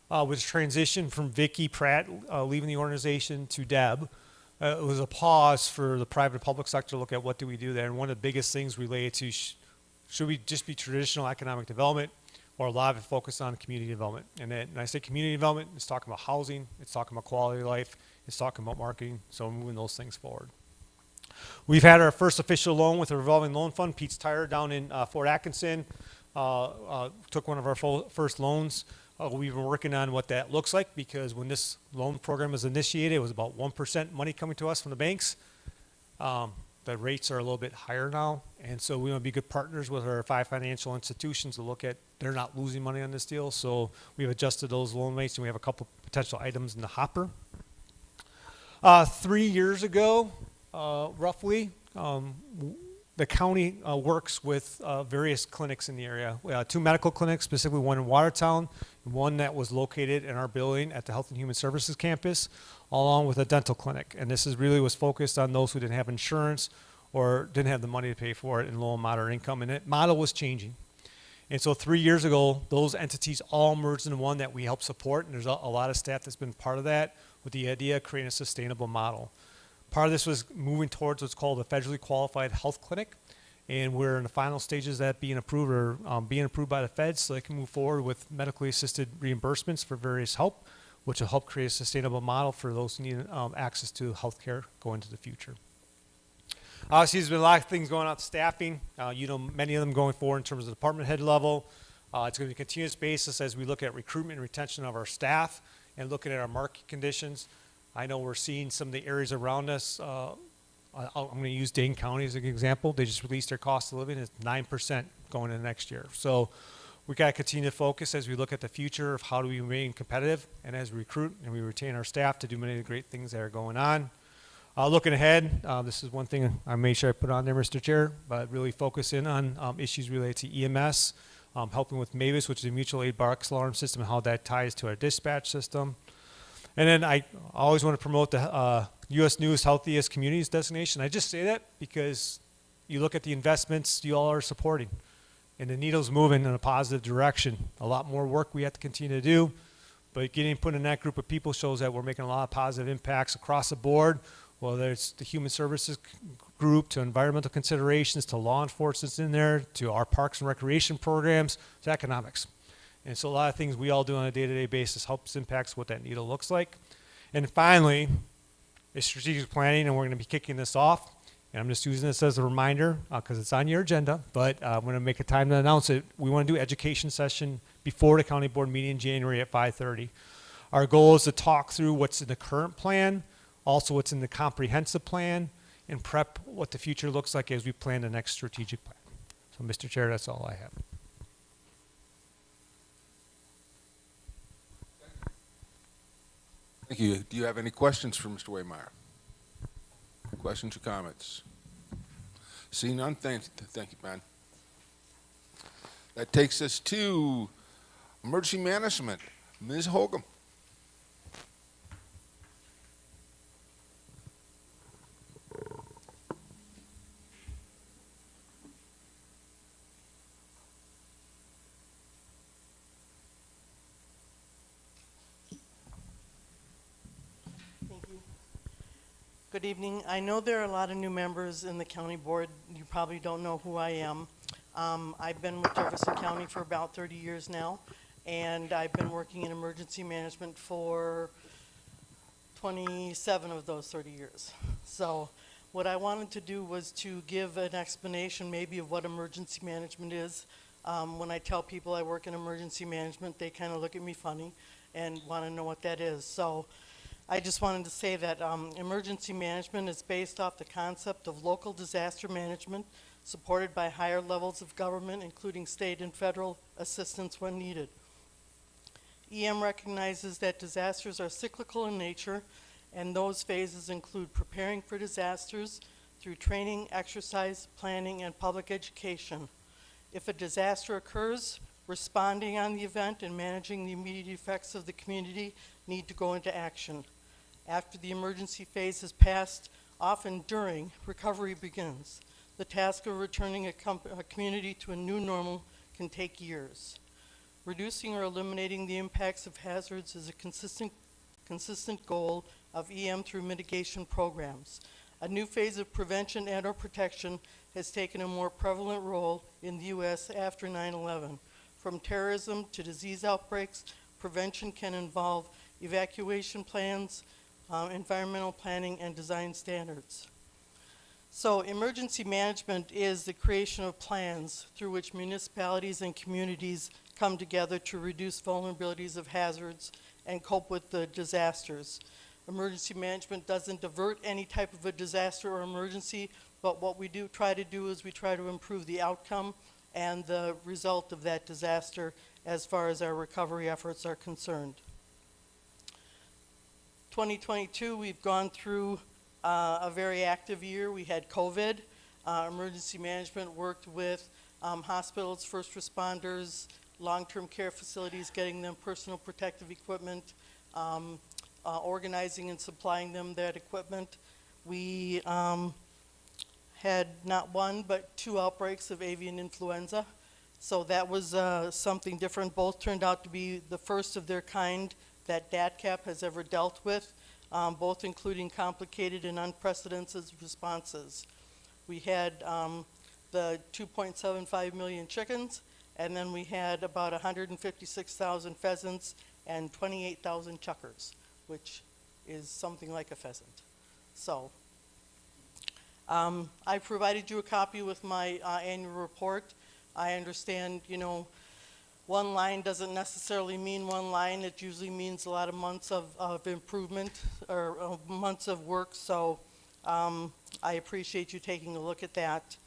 With transition from Vicki Pratt leaving the organization to Deb, it was a pause for the private and public sector to look at what do we do there. And one of the biggest things related to should we just be traditional economic development or a lot of it focused on community development. And then when I say community development, it's talking about housing, it's talking about quality of life, it's talking about marketing, so we're moving those things forward. We've had our first official loan with a revolving loan fund, Pete's Tire down in Fort Atkinson. Took one of our first loans. We've been working on what that looks like because when this loan program was initiated, it was about 1% money coming to us from the banks. The rates are a little bit higher now, and so we want to be good partners with our 5 financial institutions to look at they're not losing money on this deal. So we've adjusted those loan rates, and we have a couple potential items in the hopper. 3 years ago, roughly, the county works with various clinics in the area. 2 medical clinics, specifically one in Watertown, and one that was located in our building at the Health and Human Services campus, along with a dental clinic. And this is really was focused on those who didn't have insurance or didn't have the money to pay for it in low and moderate income. And that model was changing. And so 3 years ago, those entities all merged into one that we help support. And there's a lot of staff that's been part of that with the idea of creating a sustainable model. Part of this was moving towards what's called a federally qualified health clinic. And we're in the final stages of that being approved or being approved by the feds so they can move forward with medically assisted reimbursements for various help, which will help create a sustainable model for those who need access to health care going into the future. Obviously, there's been a lot of things going on with staffing. Many of them going forward in terms of the department head level. It's going to be a continuous basis as we look at recruitment and retention of our staff and looking at our market conditions. I know we're seeing some of the areas around us. I'm going to use Dane County as an example. They just released their cost of living. It's 9% going into next year. So we got to continue to focus as we look at the future of how do we remain competitive and as we recruit and we retain our staff to do many of the great things that are going on. Looking ahead, this is one thing I made sure I put on there, Mr. Chair, but really focus in on issues related to EMS, helping with MAVIS, which is a mutual aid box alarm system, and how that ties to our dispatch system. And then I always want to promote the U.S. News Healthiest Communities designation. I just say that because you look at the investments you all are supporting, and the needle's moving in a positive direction. A lot more work we have to continue to do, but getting put in that group of people shows that we're making a lot of positive impacts across the board, whether it's the human services group, to environmental considerations, to law enforcement in there, to our parks and recreation programs, to economics. And so a lot of things we all do on a day-to-day basis helps impacts what that needle looks like. And finally, is strategic planning, and we're going to be kicking this off. And I'm just using this as a reminder because it's on your agenda, but I'm going to make a time to announce it. We want to do education session before the county board meeting in January at 5:30. Our goal is to talk through what's in the current plan, also what's in the comprehensive plan, and prep what the future looks like as we plan the next strategic plan. So, Mr. Chair, that's all I have. Thank you. Do you have any questions for Mr. Waymeyer? Questions or comments? See none, thank you, Ben. That takes us to emergency management. Ms. Holcomb. Thank you. Good evening. I know there are a lot of new members in the county board. You probably don't know who I am. I've been with Jefferson County for about 30 years now, and I've been working in emergency management for 27 of those 30 years. So what I wanted to do was to give an explanation maybe of what emergency management is. When I tell people I work in emergency management, they kind of look at me funny and want to know what that is. So I just wanted to say that emergency management is based off the concept of local disaster management supported by higher levels of government, including state and federal assistance when needed. EM recognizes that disasters are cyclical in nature, and those phases include preparing for disasters through training, exercise, planning, and public education. If a disaster occurs, responding on the event and managing the immediate effects of the community need to go into action. After the emergency phase has passed, often during, recovery begins. The task of returning a community to a new normal can take years. Reducing or eliminating the impacts of hazards is a consistent goal of EM through mitigation programs. A new phase of prevention and/or protection has taken a more prevalent role in the U.S. after 9/11. From terrorism to disease outbreaks, prevention can involve evacuation plans, environmental planning, and design standards. So emergency management is the creation of plans through which municipalities and communities come together to reduce vulnerabilities of hazards and cope with the disasters. Emergency management doesn't divert any type of a disaster or emergency, but what we do try to do is we try to improve the outcome and the result of that disaster as far as our recovery efforts are concerned. 2022, we've gone through a very active year. We had COVID. Emergency management worked with hospitals, first responders, long-term care facilities, getting them personal protective equipment, organizing and supplying them that equipment. We had not one but 2 outbreaks of avian influenza. So that was something different. Both turned out to be the first of their kind that DATCAP has ever dealt with, both including complicated and unprecedented responses. We had the 2.75 million chickens, and then we had about 156,000 pheasants and 28,000 chukars, which is something like a pheasant. So I provided you a copy with my annual report. I understand, you know, one line doesn't necessarily mean one line. It usually means a lot of months of improvement or months of work. So I appreciate you taking a look at that.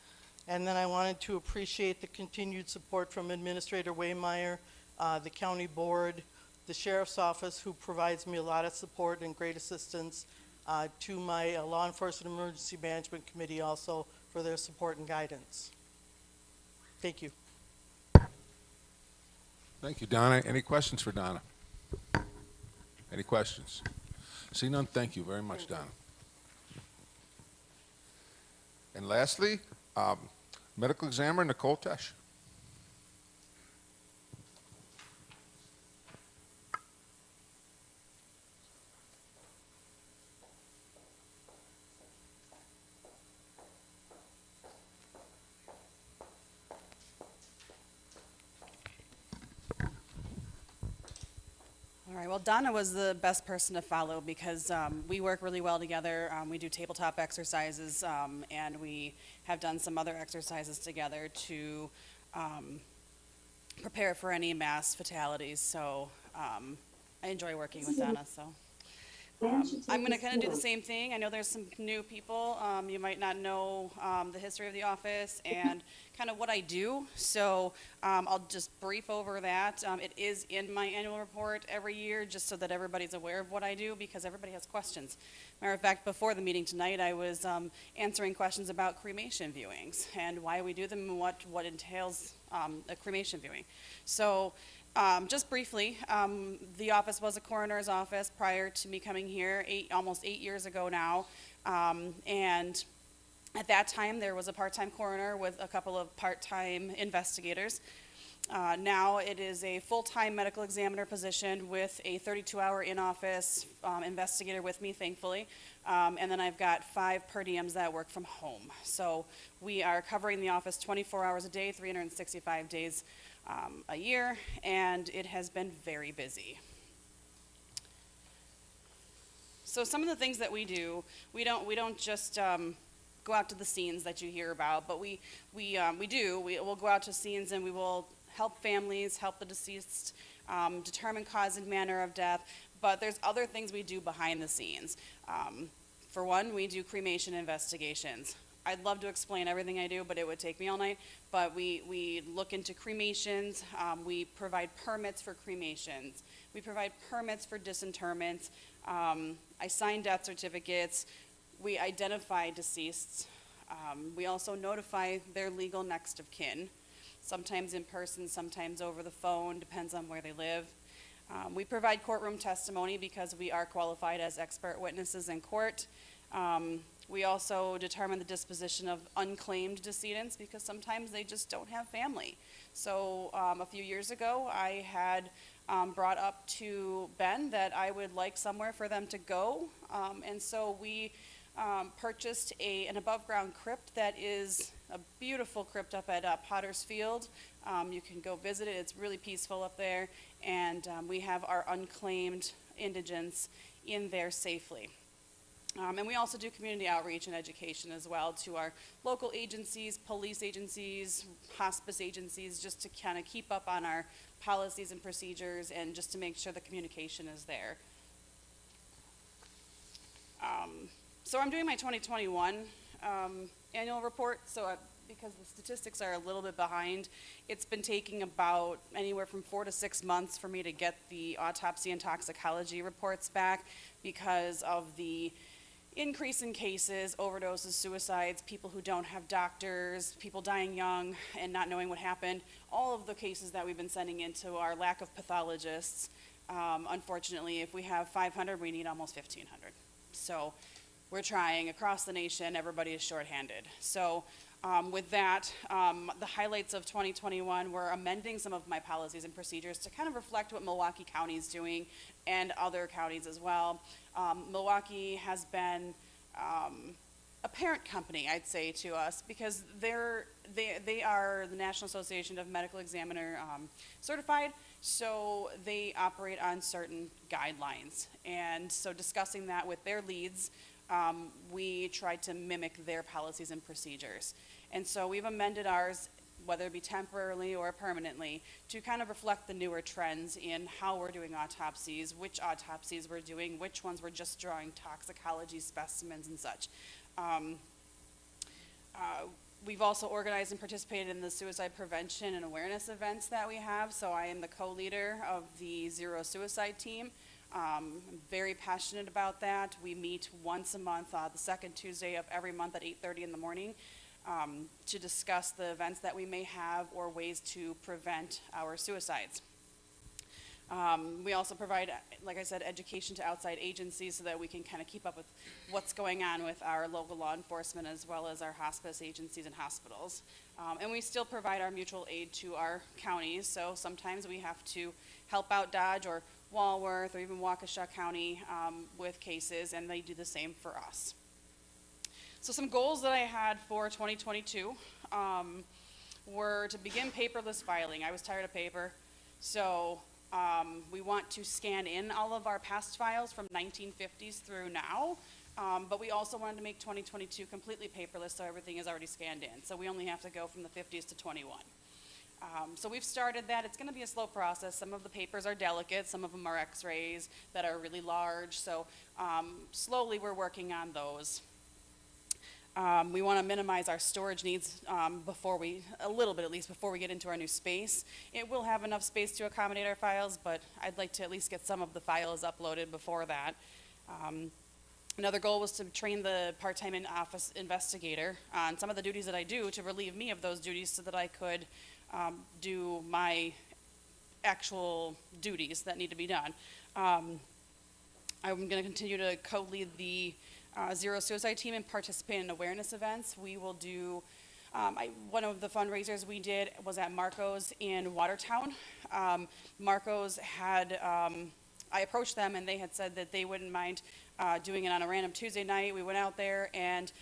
And then I wanted to appreciate the continued support from Administrator Waymeyer, the county board, the sheriff's office, who provides me a lot of support and great assistance, to my Law Enforcement Emergency Management Committee also for their support and guidance. Thank you. Thank you, Donna. Any questions for Donna? Any questions? See none, thank you very much, Donna. And lastly, medical examiner Nicole Tesh. All right, well, Donna was the best person to follow because we work really well together. We do tabletop exercises, and we have done some other exercises together to prepare for any mass fatalities. So I enjoy working with Donna. So I'm going to kind of do the same thing. I know there's some new people. You might not know the history of the office and kind of what I do. So I'll just brief over that. It is in my annual report every year, just so that everybody's aware of what I do, because everybody has questions. Matter of fact, before the meeting tonight, I was answering questions about cremation viewings and why we do them and what entails a cremation viewing. So just briefly, the office was a coroner's office prior to me coming here almost 8 years ago now. And at that time, there was a part-time coroner with a couple of part-time investigators. Now it is a full-time medical examiner position with a 32-hour in-office investigator with me, thankfully. And then I've got 5 per diems that work from home. So we are covering the office 24 hours a day, 365 days a year, and it has been very busy. So some of the things that we do, we don't just go out to the scenes that you hear about, but we'll go out to scenes and we will help families, help the deceased, determine cause and manner of death, but there's other things we do behind the scenes. For one, we do cremation investigations. I'd love to explain everything I do, but it would take me all night. But we look into cremations. We provide permits for cremations. We provide permits for disinterments. I sign death certificates. We identify deceased. We also notify their legal next of kin, sometimes in person, sometimes over the phone, depends on where they live. We provide courtroom testimony because we are qualified as expert witnesses in court. We also determine the disposition of unclaimed decedents because sometimes they just don't have family. So a few years ago, I had brought up to Ben that I would like somewhere for them to go. And so we purchased an above-ground crypt that is a beautiful crypt up at Potter's Field. You can go visit it. It's really peaceful up there. And we have our unclaimed indigents in there safely. And we also do community outreach and education as well to our local agencies, police agencies, hospice agencies, just to kind of keep up on our policies and procedures and just to make sure the communication is there. So I'm doing my 2021 annual report, so because the statistics are a little bit behind, it's been taking about anywhere from 4 to 6 months for me to get the autopsy and toxicology reports back because of the increase in cases, overdoses, suicides, people who don't have doctors, people dying young and not knowing what happened. All of the cases that we've been sending into our lack of pathologists. Unfortunately, if we have 500, we need almost 1,500. So we're trying across the nation. Everybody is shorthanded. So with that, the highlights of 2021 were amending some of my policies and procedures to kind of reflect what Milwaukee County is doing and other counties as well. Milwaukee has been a parent company, I'd say, to us because they are the National Association of Medical Examiner certified, so they operate on certain guidelines. And so discussing that with their leads, we tried to mimic their policies and procedures. And so we've amended ours, whether it be temporarily or permanently, to kind of reflect the newer trends in how we're doing autopsies, which autopsies we're doing, which ones we're just drawing toxicology specimens and such. We've also organized and participated in the suicide prevention and awareness events that we have. So I am the co-leader of the Zero Suicide team. I'm very passionate about that. We meet once a month, the second Tuesday of every month at 8:30 in the morning to discuss the events that we may have or ways to prevent our suicides. We also provide, like I said, education to outside agencies so that we can kind of keep up with what's going on with our local law enforcement as well as our hospice agencies and hospitals. And we still provide our mutual aid to our counties, so sometimes we have to help out Dodge or Walworth or even Waukesha County with cases, and they do the same for us. So some goals that I had for 2022 were to begin paperless filing. I was tired of paper, so we want to scan in all of our past files from 1950s through now, but we also wanted to make 2022 completely paperless, so everything is already scanned in. So we only have to go from the 50s to 21. So we've started that. It's going to be a slow process. Some of the papers are delicate. Some of them are x-rays that are really large. So slowly we're working on those. We want to minimize our storage needs a little bit at least, before we get into our new space. It will have enough space to accommodate our files, but I'd like to at least get some of the files uploaded before that. Another goal was to train the part-time in-office investigator on some of the duties that I do to relieve me of those duties so that I could do my actual duties that need to be done. I'm going to continue to co-lead the Zero Suicide Team and participate in awareness events. We will do, one of the fundraisers we did was at Marco's in Watertown. Marco's had, I approached them and they had said that they wouldn't mind doing it on a random Tuesday night. We went out there and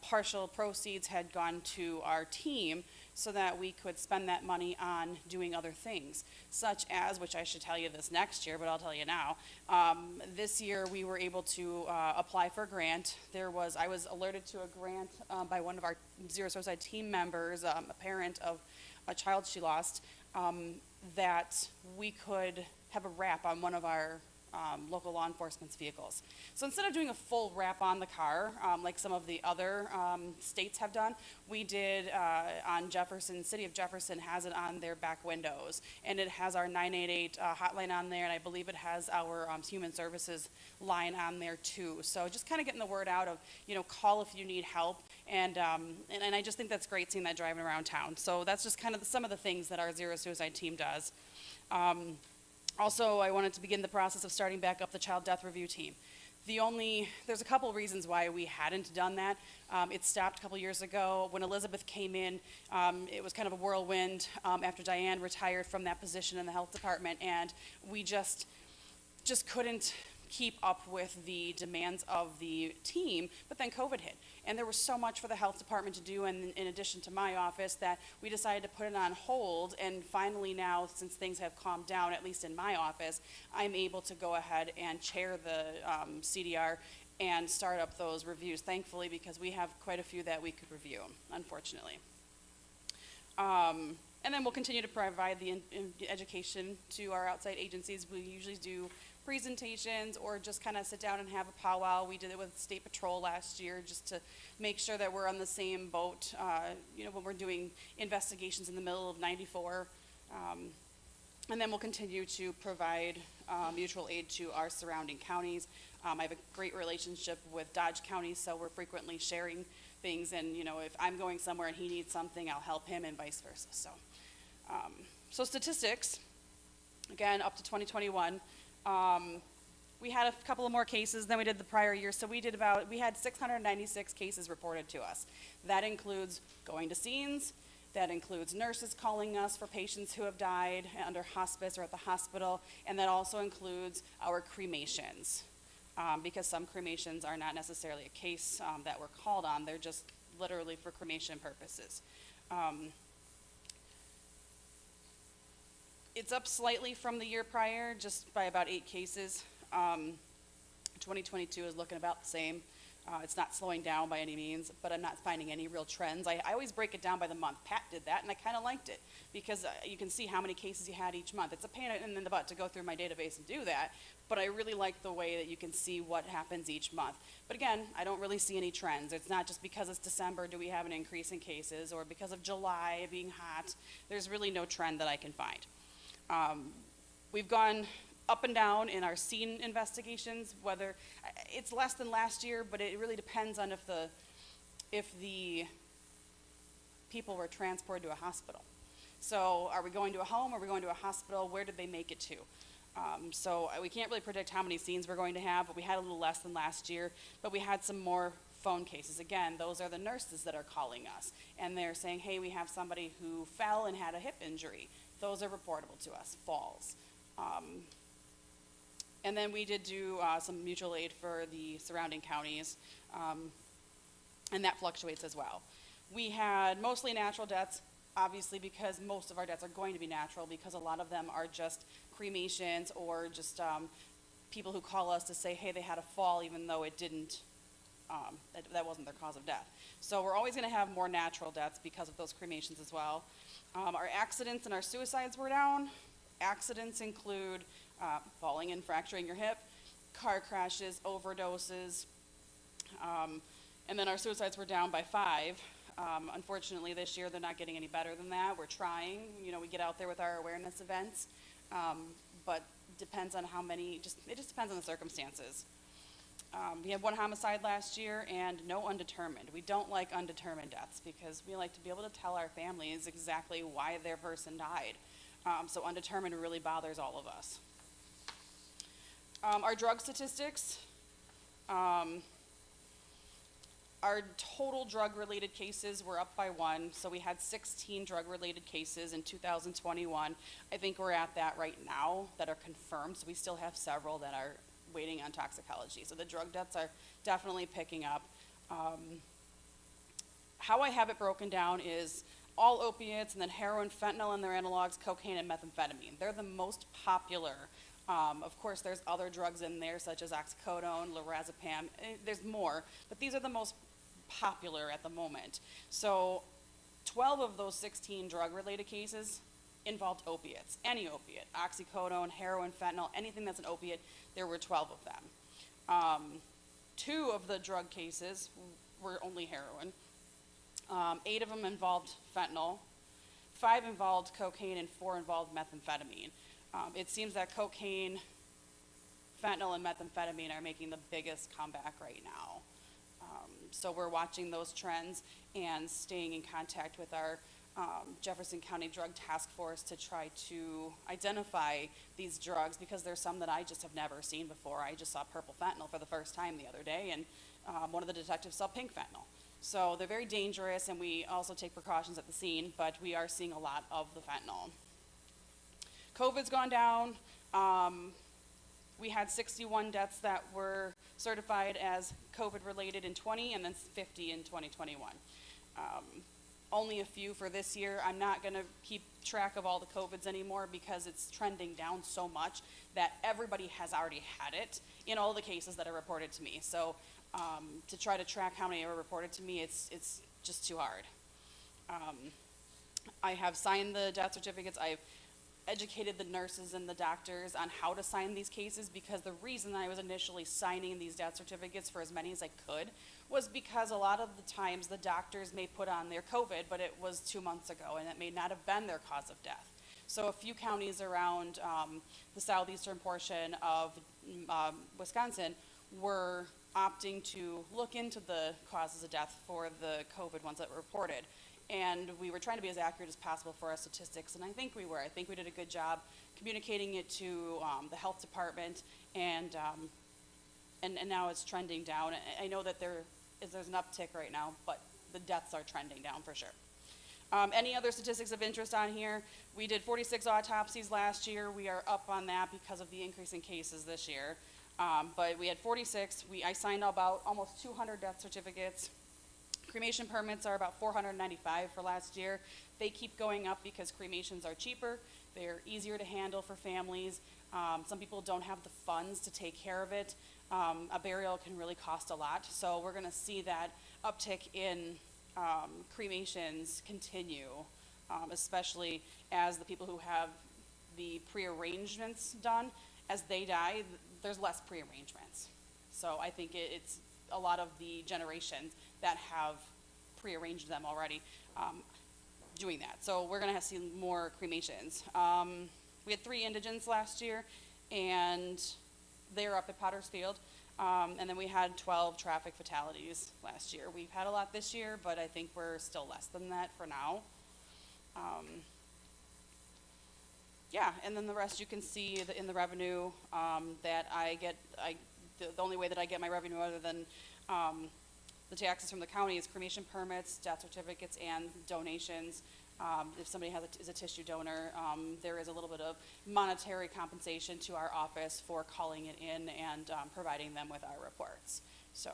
partial proceeds had gone to our team so that we could spend that money on doing other things, such as, which I should tell you this next year, but I'll tell you now. This year we were able to apply for a grant. I was alerted to a grant by one of our Zero Suicide Team members, a parent of a child she lost, that we could have a wrap on one of our local law enforcement's vehicles. So instead of doing a full wrap on the car, like some of the other states have done, we did on Jefferson. City of Jefferson has it on their back windows, and it has our 988 hotline on there, and I believe it has our human services line on there too. So just kind of getting the word out of, call if you need help, and I just think that's great seeing that driving around town. So that's just kind of some of the things that our Zero Suicide Team does. Also, I wanted to begin the process of starting back up the child death review team. There's a couple of reasons why we hadn't done that. It stopped a couple years ago. When Elizabeth came in, it was kind of a whirlwind after Diane retired from that position in the health department, and we just couldn't keep up with the demands of the team, but then COVID hit. And there was so much for the health department to do, and in addition to my office, that we decided to put it on hold. And finally now, since things have calmed down, at least in my office, I'm able to go ahead and chair the CDR and start up those reviews, thankfully, because we have quite a few that we could review, unfortunately. And then we'll continue to provide the education to our outside agencies. We usually do presentations or just kind of sit down and have a powwow. We did it with State Patrol last year just to make sure that we're on the same boat, when we're doing investigations in the middle of 94. And then we'll continue to provide mutual aid to our surrounding counties. I have a great relationship with Dodge County, so we're frequently sharing things, and if I'm going somewhere and he needs something, I'll help him, and vice versa. So statistics, again, up to 2021. We had a couple of more cases than we did the prior year, so we had 696 cases reported to us. That includes going to scenes, that includes nurses calling us for patients who have died under hospice or at the hospital, and that also includes our cremations, because some cremations are not necessarily a case that we're called on, they're just literally for cremation purposes. It's up slightly from the year prior, just by about 8 cases. 2022 is looking about the same. It's not slowing down by any means, but I'm not finding any real trends. I always break it down by the month. Pat did that, and I kind of liked it, because you can see how many cases you had each month. It's a pain in the butt to go through my database and do that, but I really like the way that you can see what happens each month. But again, I don't really see any trends. It's not just because it's December do we have an increase in cases, or because of July being hot. There's really no trend that I can find. We've gone up and down in our scene investigations, whether it's less than last year, but it really depends on if the people were transported to a hospital. So are we going to a home, are we going to a hospital, where did they make it to? So we can't really predict how many scenes we're going to have, but we had a little less than last year, but we had some more phone cases. Again, those are the nurses that are calling us, and they're saying, hey, we have somebody who fell and had a hip injury. Those are reportable to us, falls. And then we did do some mutual aid for the surrounding counties, and that fluctuates as well. We had mostly natural deaths, obviously, because most of our deaths are going to be natural, because a lot of them are just cremations or just people who call us to say, hey, they had a fall, even though it didn't that wasn't their cause of death. So we're always going to have more natural deaths because of those cremations as well. Our accidents and our suicides were down. Accidents include falling and fracturing your hip, car crashes, overdoses, and then our suicides were down by 5. Unfortunately, this year they're not getting any better than that. We're trying. You know, we get out there with our awareness events, but depends on how many. It just depends on the circumstances. We had 1 homicide last year and no undetermined. We don't like undetermined deaths because we like to be able to tell our families exactly why their person died. So undetermined really bothers all of us. Our drug statistics. Our total drug-related cases were up by 1, so we had 16 drug-related cases in 2021. I think we're at that right now that are confirmed, so we still have several that are waiting on toxicology. So the drug deaths are definitely picking up. How I have it broken down is all opiates, and then heroin, fentanyl, and their analogs, cocaine, and methamphetamine. They're the most popular. Of course, there's other drugs in there, such as oxycodone, lorazepam. There's more, but these are the most popular at the moment. So 12 of those 16 drug-related cases involved opiates, any opiate, oxycodone, heroin, fentanyl, anything that's an opiate, there were 12 of them. 2 of the drug cases were only heroin. 8 of them involved fentanyl. 5 involved cocaine and 4 involved methamphetamine. It seems that cocaine, fentanyl, and methamphetamine are making the biggest comeback right now. So we're watching those trends and staying in contact with our Jefferson County Drug Task Force to try to identify these drugs, because there's some that I just have never seen before. I just saw purple fentanyl for the first time the other day, and one of the detectives saw pink fentanyl. So they're very dangerous, and we also take precautions at the scene, but we are seeing a lot of the fentanyl. COVID's gone down. We had 61 deaths that were certified as COVID-related in 20, and then 50 in 2021. Only a few for this year. I'm not going to keep track of all the COVIDs anymore because it's trending down so much that everybody has already had it in all the cases that are reported to me. So to try to track how many are reported to me, it's just too hard. I have signed the death certificates. I've educated the nurses and the doctors on how to sign these cases, because the reason I was initially signing these death certificates for as many as I could was because a lot of the times the doctors may put on their COVID, but it was 2 months ago and it may not have been their cause of death. So a few counties around the southeastern portion of Wisconsin were opting to look into the causes of death for the COVID ones that were reported. And we were trying to be as accurate as possible for our statistics, and I think we were. I think we did a good job communicating it to the health department, and now it's trending down. I know that there's an uptick right now, but the deaths are trending down for sure. Any other statistics of interest on here? We did 46 autopsies last year. We are up on that because of the increase in cases this year. But we had 46. I signed about almost 200 death certificates. Cremation permits are about 495 for last year. They keep going up because cremations are cheaper. They're easier to handle for families. Some people don't have the funds to take care of it. A burial can really cost a lot. So we're going to see that uptick in cremations continue, especially as the people who have the pre-arrangements done, as they die, there's less pre-arrangements. So I think it's a lot of the generations that have prearranged them already doing that. So we're going to see more cremations. We had 3 indigents last year, and they're up at Potter's Field. And then we had 12 traffic fatalities last year. We've had a lot this year, but I think we're still less than that for now. Yeah, and then the rest you can see in the revenue that I get. The only way that I get my revenue other than the taxes from the county is cremation permits, death certificates, and donations. If somebody is a tissue donor, there is a little bit of monetary compensation to our office for calling it in and providing them with our reports. So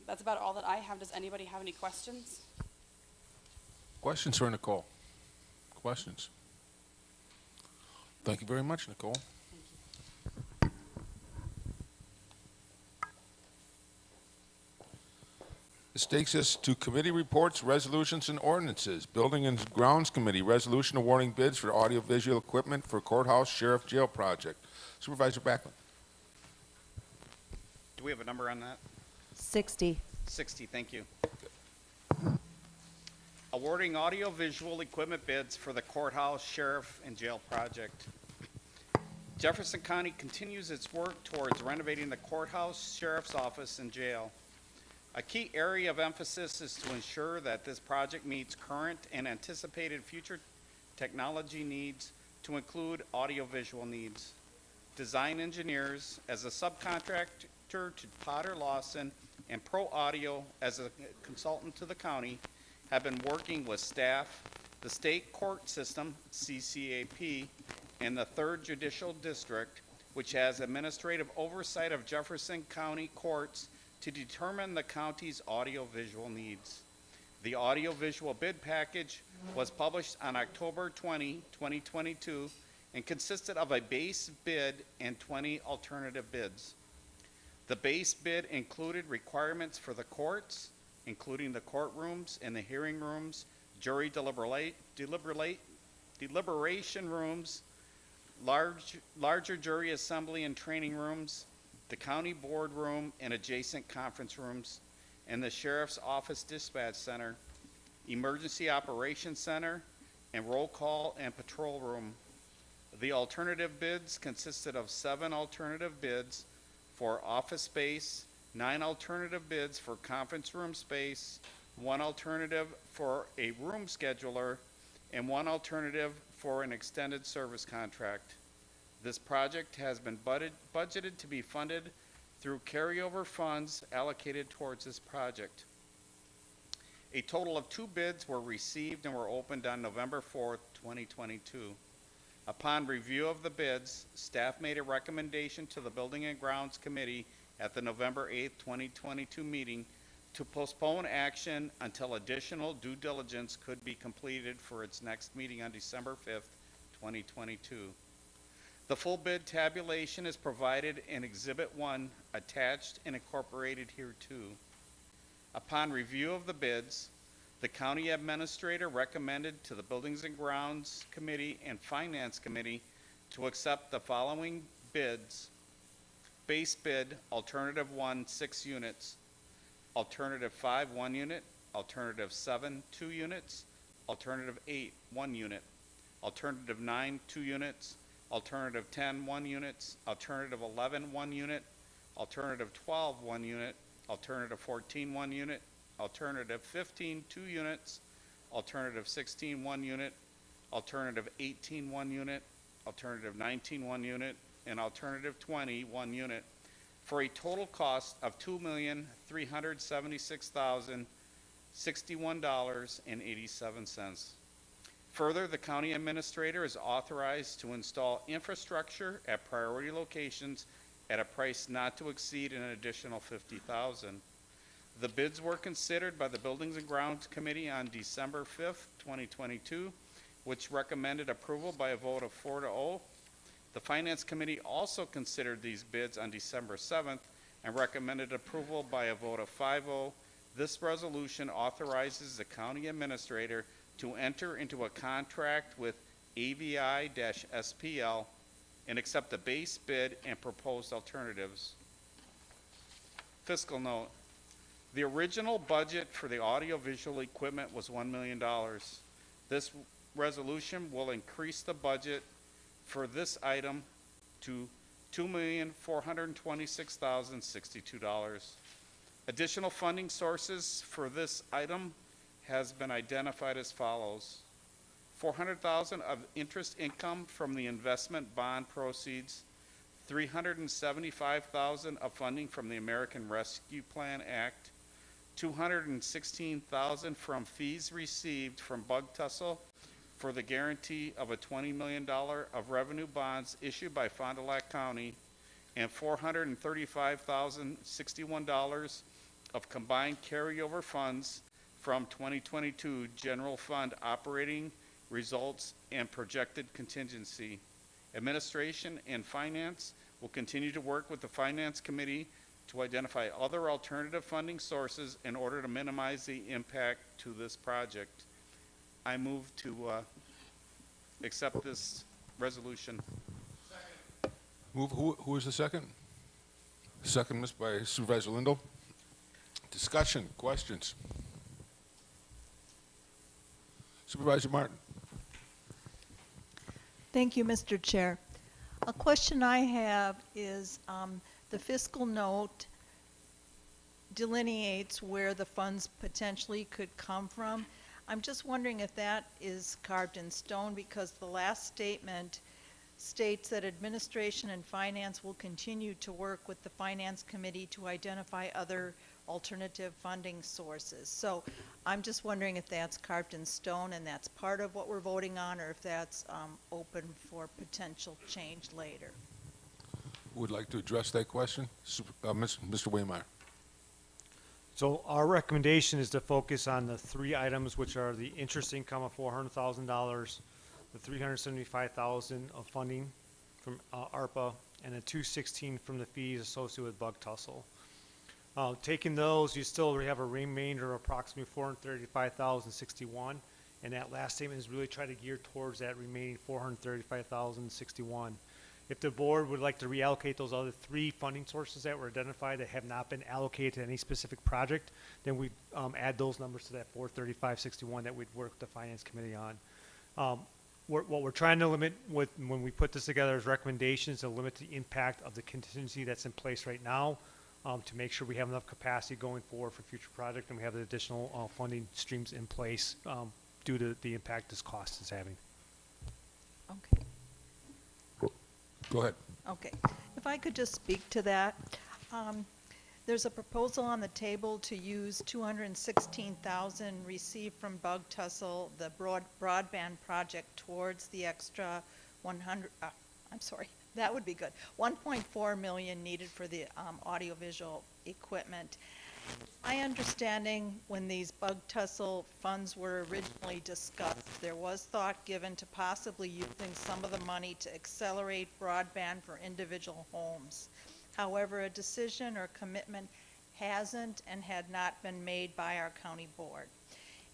that's about all that I have. Does anybody have any questions? Questions for Nicole? Questions? Thank you very much, Nicole. This takes us to committee reports, resolutions, and ordinances. Building and Grounds Committee, resolution awarding bids for audiovisual equipment for courthouse, sheriff, jail project. Supervisor Backlund. Do we have a number on that? 60. 60, thank you. Awarding audiovisual equipment bids for the courthouse, sheriff, and jail project. Jefferson County continues its work towards renovating the courthouse, sheriff's office, and jail. A key area of emphasis is to ensure that this project meets current and anticipated future technology needs, to include audiovisual needs. Design engineers as a subcontractor to Potter Lawson and Pro Audio as a consultant to the county have been working with staff, the state court system, CCAP, and the 3rd Judicial District, which has administrative oversight of Jefferson County courts, to determine the county's audiovisual needs. The audiovisual bid package was published on October 20, 2022, and consisted of a base bid and 20 alternative bids. The base bid included requirements for the courts, including the courtrooms and the hearing rooms, jury deliberation rooms, larger jury assembly and training rooms, the county boardroom and adjacent conference rooms, and the sheriff's office dispatch center, emergency operations center, and roll call and patrol room. The alternative bids consisted of 7 alternative bids for office space, 9 alternative bids for conference room space, 1 alternative for a room scheduler, and 1 alternative for an extended service contract. This project has been budgeted to be funded through carryover funds allocated towards this project. A total of 2 bids were received and were opened on November 4th, 2022. Upon review of the bids, staff made a recommendation to the Building and Grounds Committee at the November 8th, 2022 meeting to postpone action until additional due diligence could be completed for its next meeting on December 5th, 2022. The full bid tabulation is provided in Exhibit 1, attached and incorporated hereto. Upon review of the bids, the county administrator recommended to the Buildings and Grounds Committee and Finance Committee to accept the following bids. Base bid, Alternative 1, 6 units. Alternative 5, 1 unit. Alternative 7, 2 units. Alternative 8, 1 unit. Alternative 9, 2 units. Alternative 10, 1 unit. Alternative 11, 1 unit. Alternative 12, 1 unit. Alternative 14, 1 unit. Alternative 15, 2 units. Alternative 16, 1 unit. Alternative 18, 1 unit. Alternative 19, 1 unit. And alternative 20, 1 unit, for a total cost of $2,376,061.87. Further, the county administrator is authorized to install infrastructure at priority locations at a price not to exceed an additional $50,000. The bids were considered by the Buildings and Grounds Committee on December 5th, 2022, which recommended approval by a vote of 4-0. The Finance Committee also considered these bids on December 7th and recommended approval by a vote of 5-0. This resolution authorizes the county administrator to enter into a contract with AVI-SPL and accept the base bid and proposed alternatives. Fiscal note. The original budget for the audiovisual equipment was $1 million. This resolution will increase the budget for this item to $2,426,062. Additional funding sources for this item has been identified as follows. $400,000 of interest income from the investment bond proceeds, $375,000 of funding from the American Rescue Plan Act, $216,000 from fees received from Bug Tussle for the guarantee of a $20 million of revenue bonds issued by Fond du Lac County, and $435,061 of combined carryover funds from 2022 General Fund operating results and projected contingency. Administration and Finance will continue to work with the Finance Committee to identify other alternative funding sources in order to minimize the impact to this project. I move to accept this resolution. Who is the second? Second, by Supervisor Lindell. Discussion, questions? Supervisor Martin. Thank you, Mr. Chair. A question I have is the fiscal note delineates where the funds potentially could come from. I'm just wondering if that is carved in stone, because the last statement states that administration and finance will continue to work with the finance committee to identify other alternative funding sources. So I'm just wondering if that's carved in stone and that's part of what we're voting on, or if that's open for potential change later. Who would like to address that question? Mr. Waymire. So our recommendation is to focus on the three items, which are the interest income of $400,000, the $375,000 of funding from ARPA, and the $216 from the fees associated with bug tussle. Taking those, you still have a remainder of approximately $435,061, and that last statement is really trying to gear towards that remaining $435,061. If the board would like to reallocate those other three funding sources that were identified that have not been allocated to any specific project, then we add those numbers to that $435,61 that we'd work with the finance committee on. What we're trying to limit when we put this together as recommendations to limit the impact of the contingency that's in place right now, to make sure we have enough capacity going forward for future projects, and we have the additional funding streams in place due to the impact this cost is having. Okay. Go ahead. Okay. If I could just speak to that. There's a proposal on the table to use $216,000 received from Bug Tussle, the broadband project, towards the extra 100. I'm sorry. That would be good. 1.4 million needed for the audiovisual equipment. My understanding, when these Bug Tussle funds were originally discussed, there was thought given to possibly using some of the money to accelerate broadband for individual homes. However, a decision or commitment hasn't and had not been made by our county board.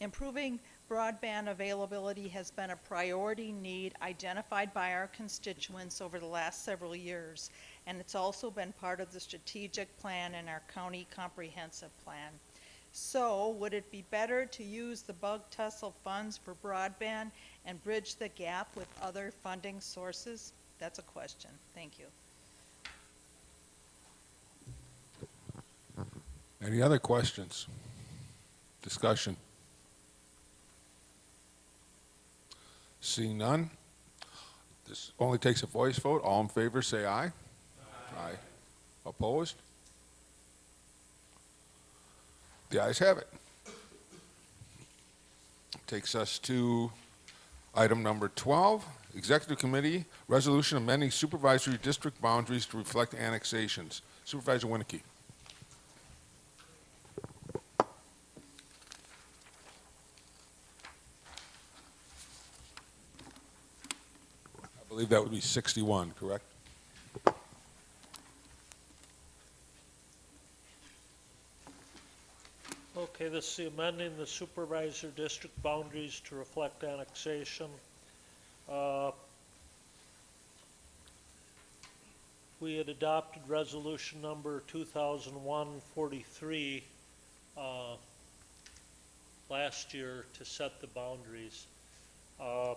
Improving broadband availability has been a priority need identified by our constituents over the last several years, and it's also been part of the strategic plan in our county comprehensive plan. So, would it be better to use the Bug Tussle funds for broadband and bridge the gap with other funding sources? That's a question. Thank you. Any other questions? Discussion? Seeing none, this only takes a voice vote. All in favor, say aye. Aye. Aye. Opposed? The ayes have it. Takes us to item number 12, Executive Committee Resolution amending supervisory district boundaries to reflect annexations. Supervisor Winnicky. I believe that would be 61, correct? Okay, this is amending the supervisor district boundaries to reflect annexation. We had adopted resolution number 2001-43 last year to set the boundaries. I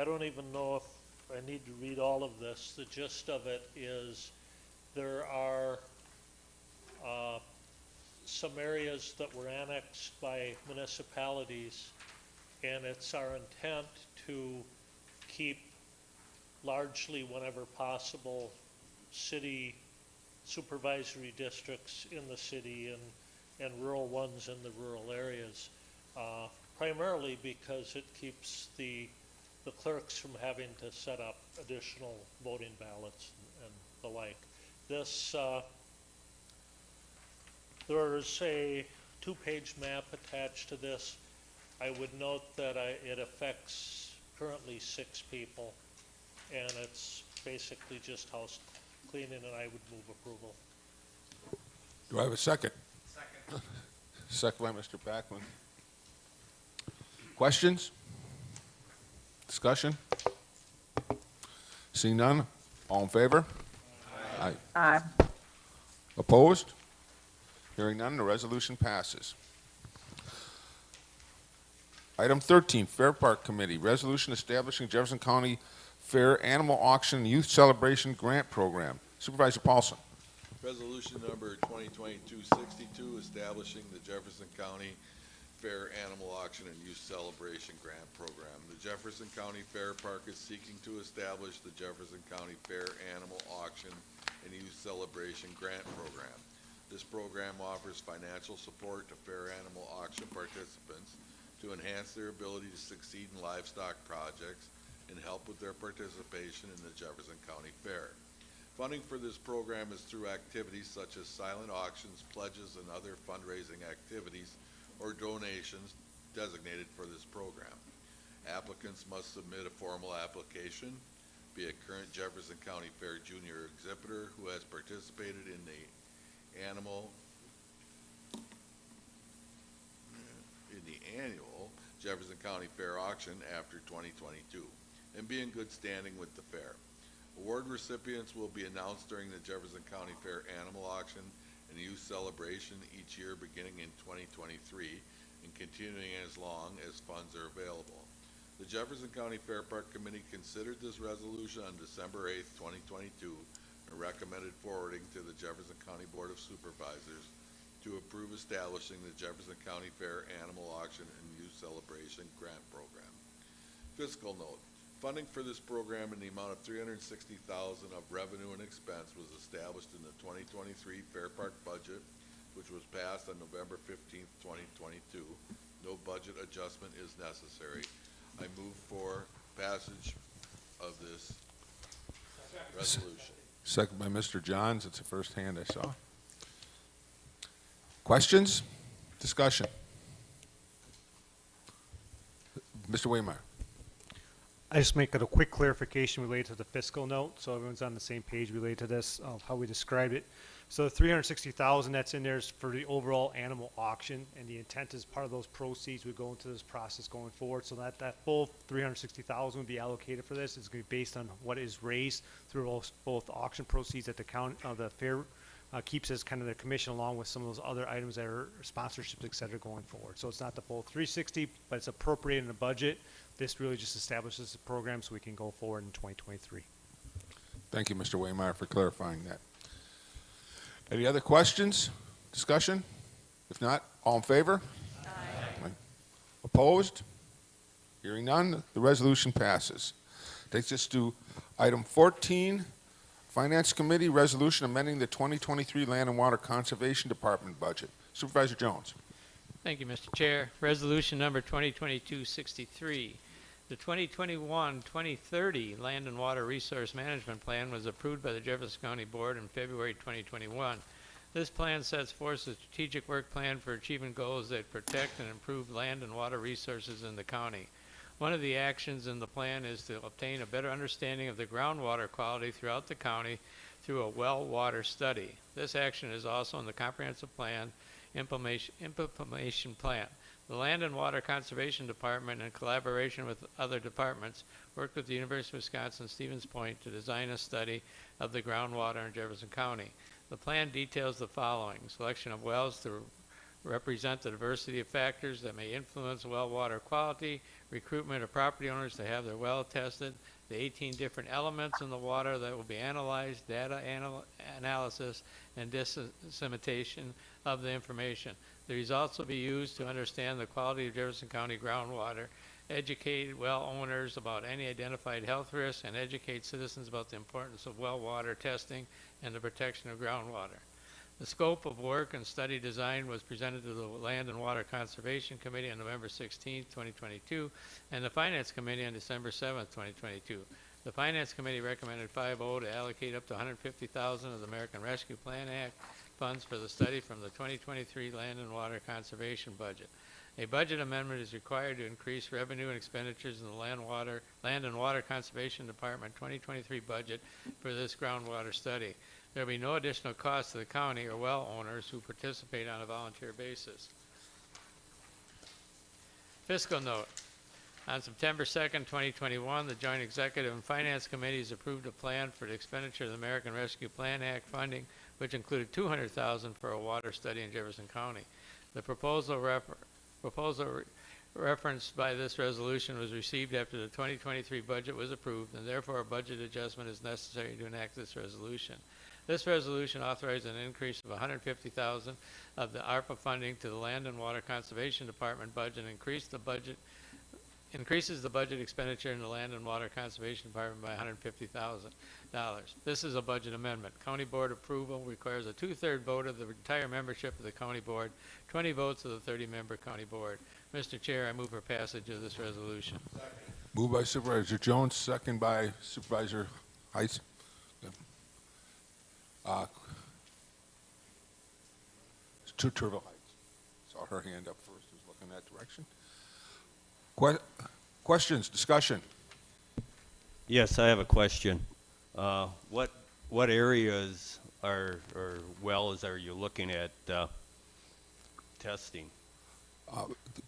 don't even know if I need to read all of this. The gist of it is there are some areas that were annexed by municipalities, and it's our intent to keep largely, whenever possible, city supervisory districts in the city and rural ones in the rural areas, primarily because it keeps the clerks from having to set up additional voting ballots and the like. This, there's a two-page map attached to this. I would note that it affects currently 6 people, and it's basically just house cleaning, and I would move approval. Do I have a second? Second. Second by Mr. Backman. Questions? Discussion? Seeing none, all in favor? Aye. Aye. Opposed? Hearing none, the resolution passes. Item 13, Fair Park Committee, resolution establishing Jefferson County Fair Animal Auction and Youth Celebration Grant Program. Supervisor Paulson. Resolution number 2022-62, establishing the Jefferson County Fair Animal Auction and Youth Celebration Grant Program. The Jefferson County Fair Park is seeking to establish the Jefferson County Fair Animal Auction and Youth Celebration Grant Program. This program offers financial support to fair animal auction participants to enhance their ability to succeed in livestock projects and help with their participation in the Jefferson County Fair. Funding for this program is through activities such as silent auctions, pledges, and other fundraising activities or donations designated for this program. Applicants must submit a formal application, be a current Jefferson County Fair Junior exhibitor who has participated in the annual Jefferson County Fair auction after 2022, and be in good standing with the fair. Award recipients will be announced during the Jefferson County Fair Animal Auction and Youth Celebration each year beginning in 2023 and continuing as long as funds are available. The Jefferson County Fair Park Committee considered this resolution on December 8th, 2022 and recommended forwarding to the Jefferson County Board of Supervisors to approve establishing the Jefferson County Fair Animal Auction and Youth Celebration Grant Program. Fiscal note. Funding for this program in the amount of $360,000 of revenue and expense was established in the 2023 Fair Park budget, which was passed on November 15th, 2022. No budget adjustment is necessary. I move for passage of this resolution. Second by Mr. Johns. It's the first hand I saw. Questions? Discussion? Mr. Waymire. I just make it a quick clarification related to the fiscal note, so everyone's on the same page related to this, of how we described it. So the 360,000 that's in there is for the overall animal auction, and the intent is part of those proceeds would go into this process going forward. So that full 360,000 would be allocated for this. It's going to be based on what is raised through both auction proceeds at the the fair keeps as kind of the commission, along with some of those other items that are sponsorships, et cetera, going forward. So it's not the full 360, but it's appropriated in the budget. This really just establishes the program so we can go forward in 2023. Thank you, Mr. Waymire, for clarifying that. Any other questions? Discussion? If not, all in favor? Aye. Opposed? Hearing none, the resolution passes. Takes us to item 14, Finance Committee resolution amending the 2023 Land and Water Conservation Department budget. Supervisor Jones. Thank you, Mr. Chair. Resolution number 2022-63. The 2021-2030 Land and Water Resource Management Plan was approved by the Jefferson County Board in February 2021. This plan sets forth a strategic work plan for achieving goals that protect and improve land and water resources in the county. One of the actions in the plan is to obtain a better understanding of the groundwater quality throughout the county through a well water study. This action is also in the comprehensive plan implementation plan. The Land and Water Conservation Department, in collaboration with other departments, worked with the University of Wisconsin-Stevens Point to design a study of the groundwater in Jefferson County. The plan details the following: selection of wells to represent the diversity of factors that may influence well water quality, recruitment of property owners to have their well tested, the 18 different elements in the water that will be analyzed, data analysis, and dissemination of the information. The results will be used to understand the quality of Jefferson County groundwater, educate well owners about any identified health risks, and educate citizens about the importance of well water testing and the protection of groundwater. The scope of work and study design was presented to the Land and Water Conservation Committee on November 16, 2022, and the Finance Committee on December 7, 2022. The Finance Committee recommended 5-0 to allocate up to $150,000 of the American Rescue Plan Act funds for the study from the 2023 Land and Water Conservation budget. A budget amendment is required to increase revenue and expenditures in the Land and Water Conservation Department 2023 budget for this groundwater study. There will be no additional cost to the county or well owners who participate on a volunteer basis. Fiscal note. On September 2nd, 2021, the Joint Executive and Finance Committees approved a plan for the expenditure of the American Rescue Plan Act funding, which included $200,000 for a water study in Jefferson County. The proposal referenced by this resolution was received after the 2023 budget was approved, and therefore a budget adjustment is necessary to enact this resolution. This resolution authorized an increase of $150,000 of the ARPA funding to the Land and Water Conservation Department budget and increases the budget expenditure in the Land and Water Conservation Department by $150,000. This is a budget amendment. County Board approval requires a 2/3 vote of the entire membership of the County Board, 20 votes of the 30-member County Board. Mr. Chair, I move for passage of this resolution. Moved by Supervisor Jones, second by Supervisor Heiss. Turtle Heights. Saw her hand up first, was looking that direction. Questions, discussion? Yes, I have a question. What areas or wells are you looking at testing?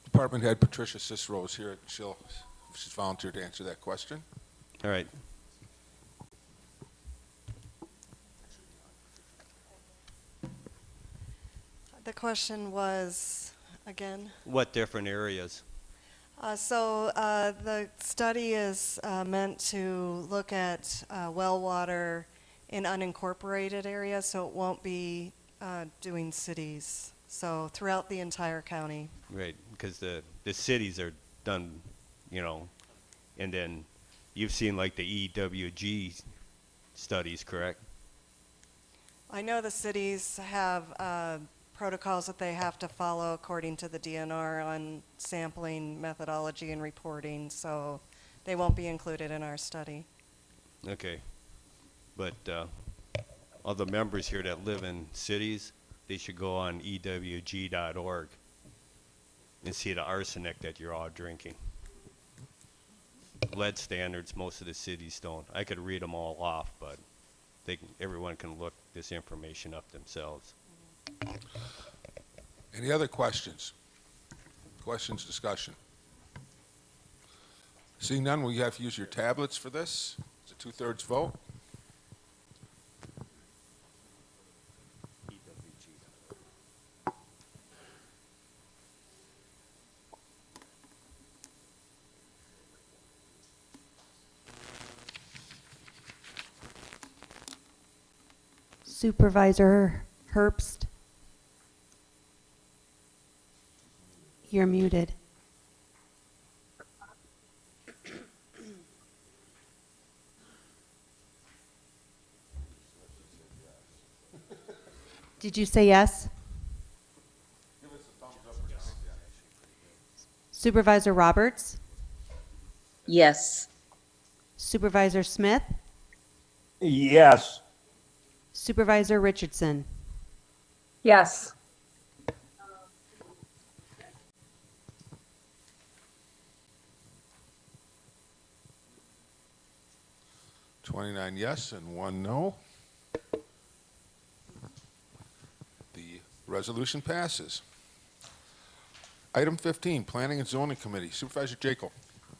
Department Head Patricia Cicero is here. She's volunteered to answer that question. All right. The question was, again? What different areas? The study is meant to look at well water in unincorporated areas, so it won't be doing cities. So throughout the entire county. Right, because the cities are done, and then you've seen like the EWG studies, correct? I know the cities have protocols that they have to follow according to the DNR on sampling methodology and reporting, so they won't be included in our study. Okay, but all the members here that live in cities, they should go on ewg.org and see the arsenic that you're all drinking. Lead standards, most of the cities don't. I could read them all off, but everyone can look this information up themselves. Any other questions? Questions, discussion? Seeing none, will you have to use your tablets for this? It's a 2/3 vote. Supervisor Herbst, you're muted. Did you say yes? Supervisor Roberts? Yes. Supervisor Smith? Yes. Supervisor Richardson? Yes. $29 yes and 1 no. The resolution passes. Item 15, Planning and Zoning Committee. Supervisor Jekyll.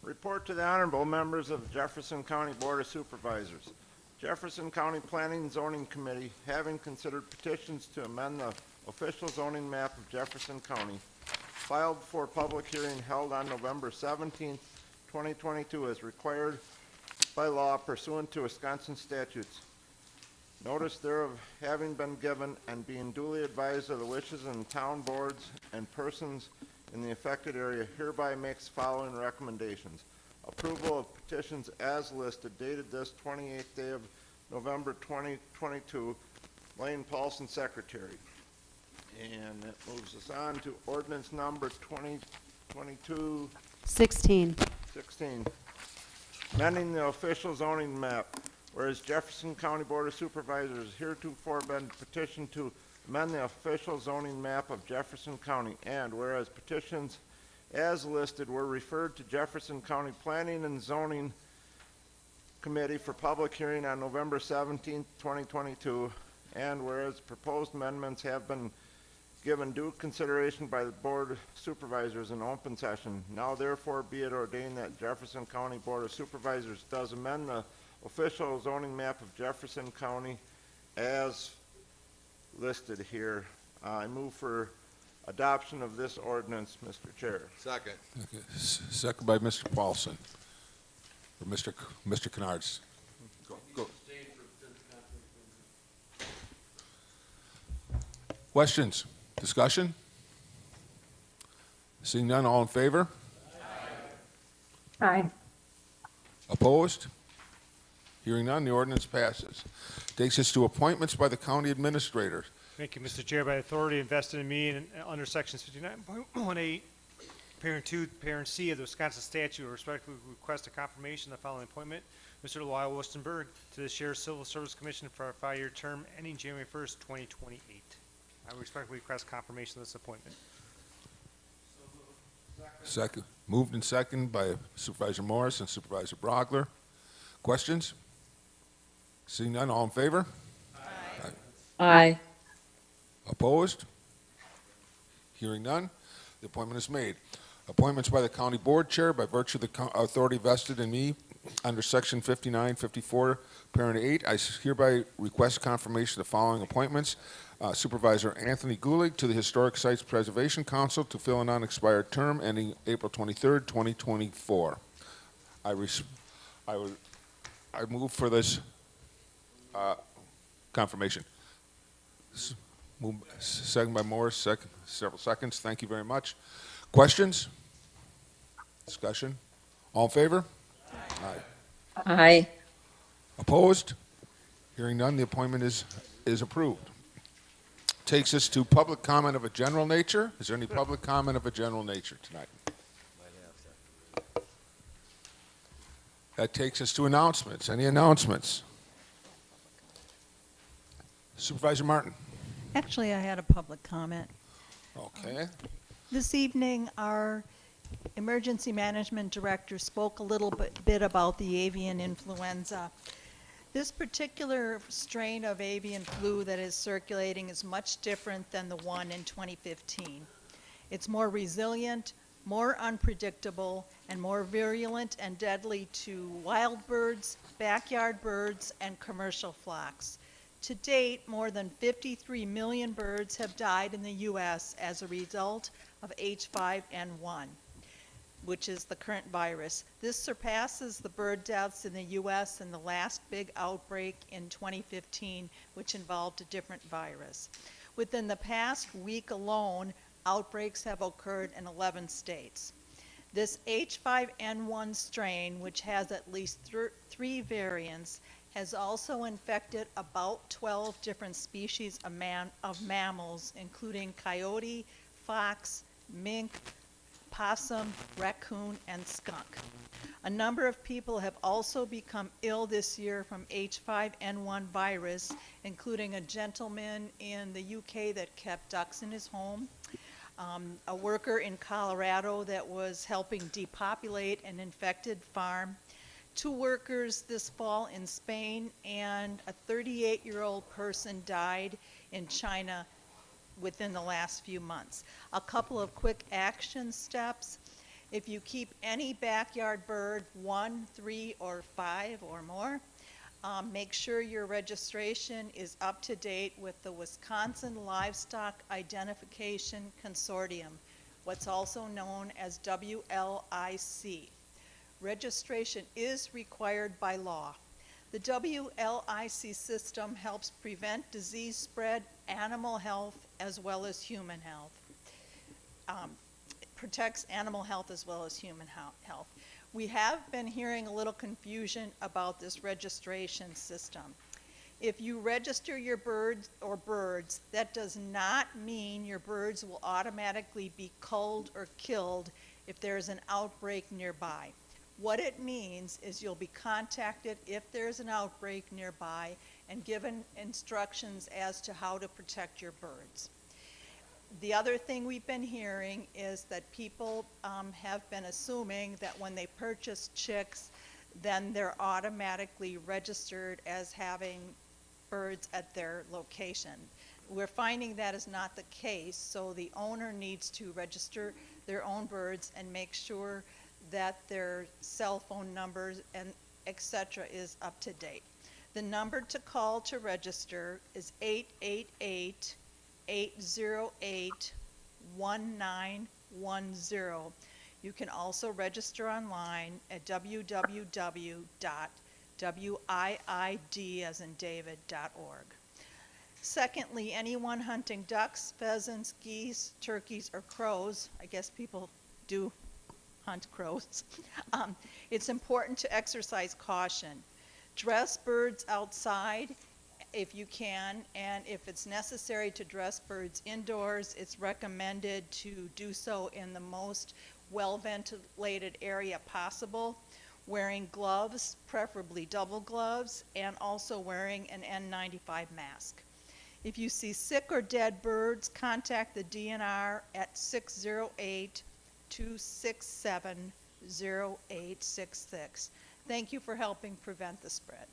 Report to the honorable members of the Jefferson County Board of Supervisors. Jefferson County Planning and Zoning Committee, having considered petitions to amend the official zoning map of Jefferson County, filed for public hearing held on November 17th, 2022, as required by law pursuant to Wisconsin statutes. Notice thereof having been given and being duly advised of the wishes of the town boards and persons in the affected area, hereby makes following recommendations. Approval of petitions as listed, dated this 28th day of November 2022, Lane Paulson, Secretary. And it moves us on to ordinance number 2022 16. Amending the official zoning map. Whereas Jefferson County Board of Supervisors heretofore been petitioned to amend the official zoning map of Jefferson County, and whereas petitions as listed were referred to Jefferson County Planning and Zoning Committee for public hearing on November 17, 2022, And whereas proposed amendments have been given due consideration by the Board of Supervisors in open session, now therefore be it ordained that Jefferson County Board of Supervisors does amend the official zoning map of Jefferson County as listed here. I move for adoption of this ordinance, Mr. Chair. Second. Okay, second by Mr. Paulson. Or Mr. Kennards. Go. Questions? Discussion? Seeing none, all in favor? Aye. Opposed? Hearing none, the ordinance passes. Takes us to appointments by the county administrator. Thank you, Mr. Chair. By authority invested in me and under sections 59.18, parent 2, parent C of the Wisconsin statute, I respectfully request a confirmation of the following appointment. Mr. Lyle Wustenberg to the Sheriff's Civil Service Commission for a 5-year term ending January 1st, 2028. I respectfully request confirmation of this appointment. Second, moved and second by Supervisor Morris and Supervisor Brogler. Questions? Seeing none, all in favor? Aye. Opposed? Hearing none, the appointment is made. Appointments by the county board chair by virtue of the authority vested in me under section 5954, parent 8. I hereby request confirmation of the following appointments. Supervisor Anthony Gulig to the Historic Sites Preservation Council to fill an unexpired term ending April 23rd, 2024. I move for this confirmation. Second by Morris, several seconds. Thank you very much. Questions? Discussion? All in favor? Aye. Aye. Opposed? Hearing none, the appointment is approved. Takes us to public comment of a general nature. Is there any public comment of a general nature tonight? That takes us to announcements. Any announcements? Supervisor Martin. Actually, I had a public comment. Okay. This evening, our emergency management director spoke a little bit about the avian influenza. This particular strain of avian flu that is circulating is much different than the one in 2015. It's more resilient, more unpredictable, and more virulent and deadly to wild birds, backyard birds, and commercial flocks. To date, more than 53 million birds have died in the U.S. as a result of H5N1, which is the current virus. This surpasses the bird deaths in the U.S. in the last big outbreak in 2015, which involved a different virus. Within the past week alone, outbreaks have occurred in 11 states. This H5N1 strain, which has at least 3 variants, has also infected about 12 different species of mammals, including coyote, fox, mink, possum, raccoon, and skunk. A number of people have also become ill this year from H5N1 virus, including a gentleman in the UK that kept ducks in his home, a worker in Colorado that was helping depopulate an infected farm, 2 workers this fall in Spain, and a 38-year-old person died in China within the last few months. A couple of quick action steps. If you keep any backyard bird, 1, 3, or 5 or more, make sure your registration is up to date with the Wisconsin Livestock Identification Consortium, what's also known as WLIC. Registration is required by law. The WLIC system helps prevent disease spread, animal health, as well as human health. It protects animal health as well as human health. We have been hearing a little confusion about this registration system. If you register your birds, that does not mean your birds will automatically be culled or killed if there's an outbreak nearby. What it means is you'll be contacted if there's an outbreak nearby and given instructions as to how to protect your birds. The other thing we've been hearing is that people have been assuming that when they purchase chicks, then they're automatically registered as having birds at their location. We're finding that is not the case, so the owner needs to register their own birds and make sure that their cell phone numbers and et cetera is up to date. The number to call to register is 888-808-1910. You can also register online at www.wiid as in David.org. Secondly, anyone hunting ducks, pheasants, geese, turkeys, or crows, I guess people do hunt crows, it's important to exercise caution. Dress birds outside if you can, and if it's necessary to dress birds indoors, it's recommended to do so in the most well-ventilated area possible, wearing gloves, preferably double gloves, and also wearing an N95 mask. If you see sick or dead birds, contact the DNR at 608-267-0866. Thank you for helping prevent the spread.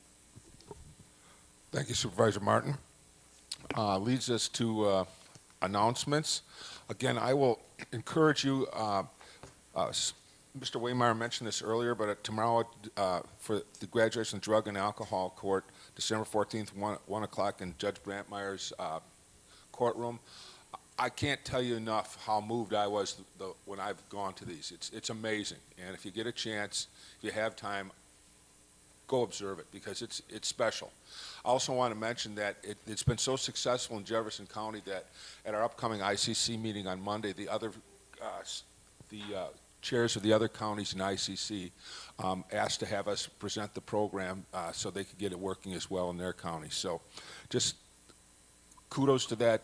Thank you, Supervisor Martin. Leads us to announcements. Again, I will encourage you, Mr. Waymeyer mentioned this earlier, but tomorrow for the graduation drug and alcohol court, December 14th, 1 o'clock in Judge Brantmeyer's courtroom. I can't tell you enough how moved I was when I've gone to these. It's amazing, and if you get a chance, if you have time, go observe it because it's special. I also want to mention that it's been so successful in Jefferson County that at our upcoming ICC meeting on Monday, the chairs of the other counties in ICC asked to have us present the program so they could get it working as well in their county. So just kudos to that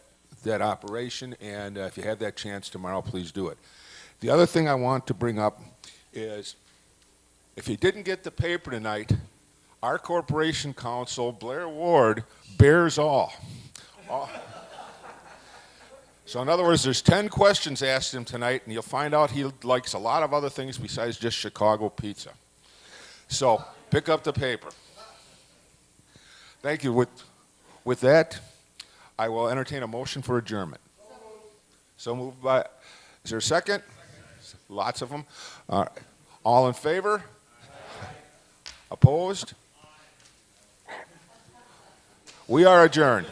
operation, and if you have that chance tomorrow, please do it. The other thing I want to bring up is if you didn't get the paper tonight, our corporation counsel, Blair Ward, bears all. So in other words, there's 10 questions asked him tonight, and you'll find out he likes a lot of other things besides just Chicago pizza. So pick up the paper. Thank you. With that, I will entertain a motion for adjournment. So moved by, is there a second? Lots of them. All in favor? Opposed? We are adjourned.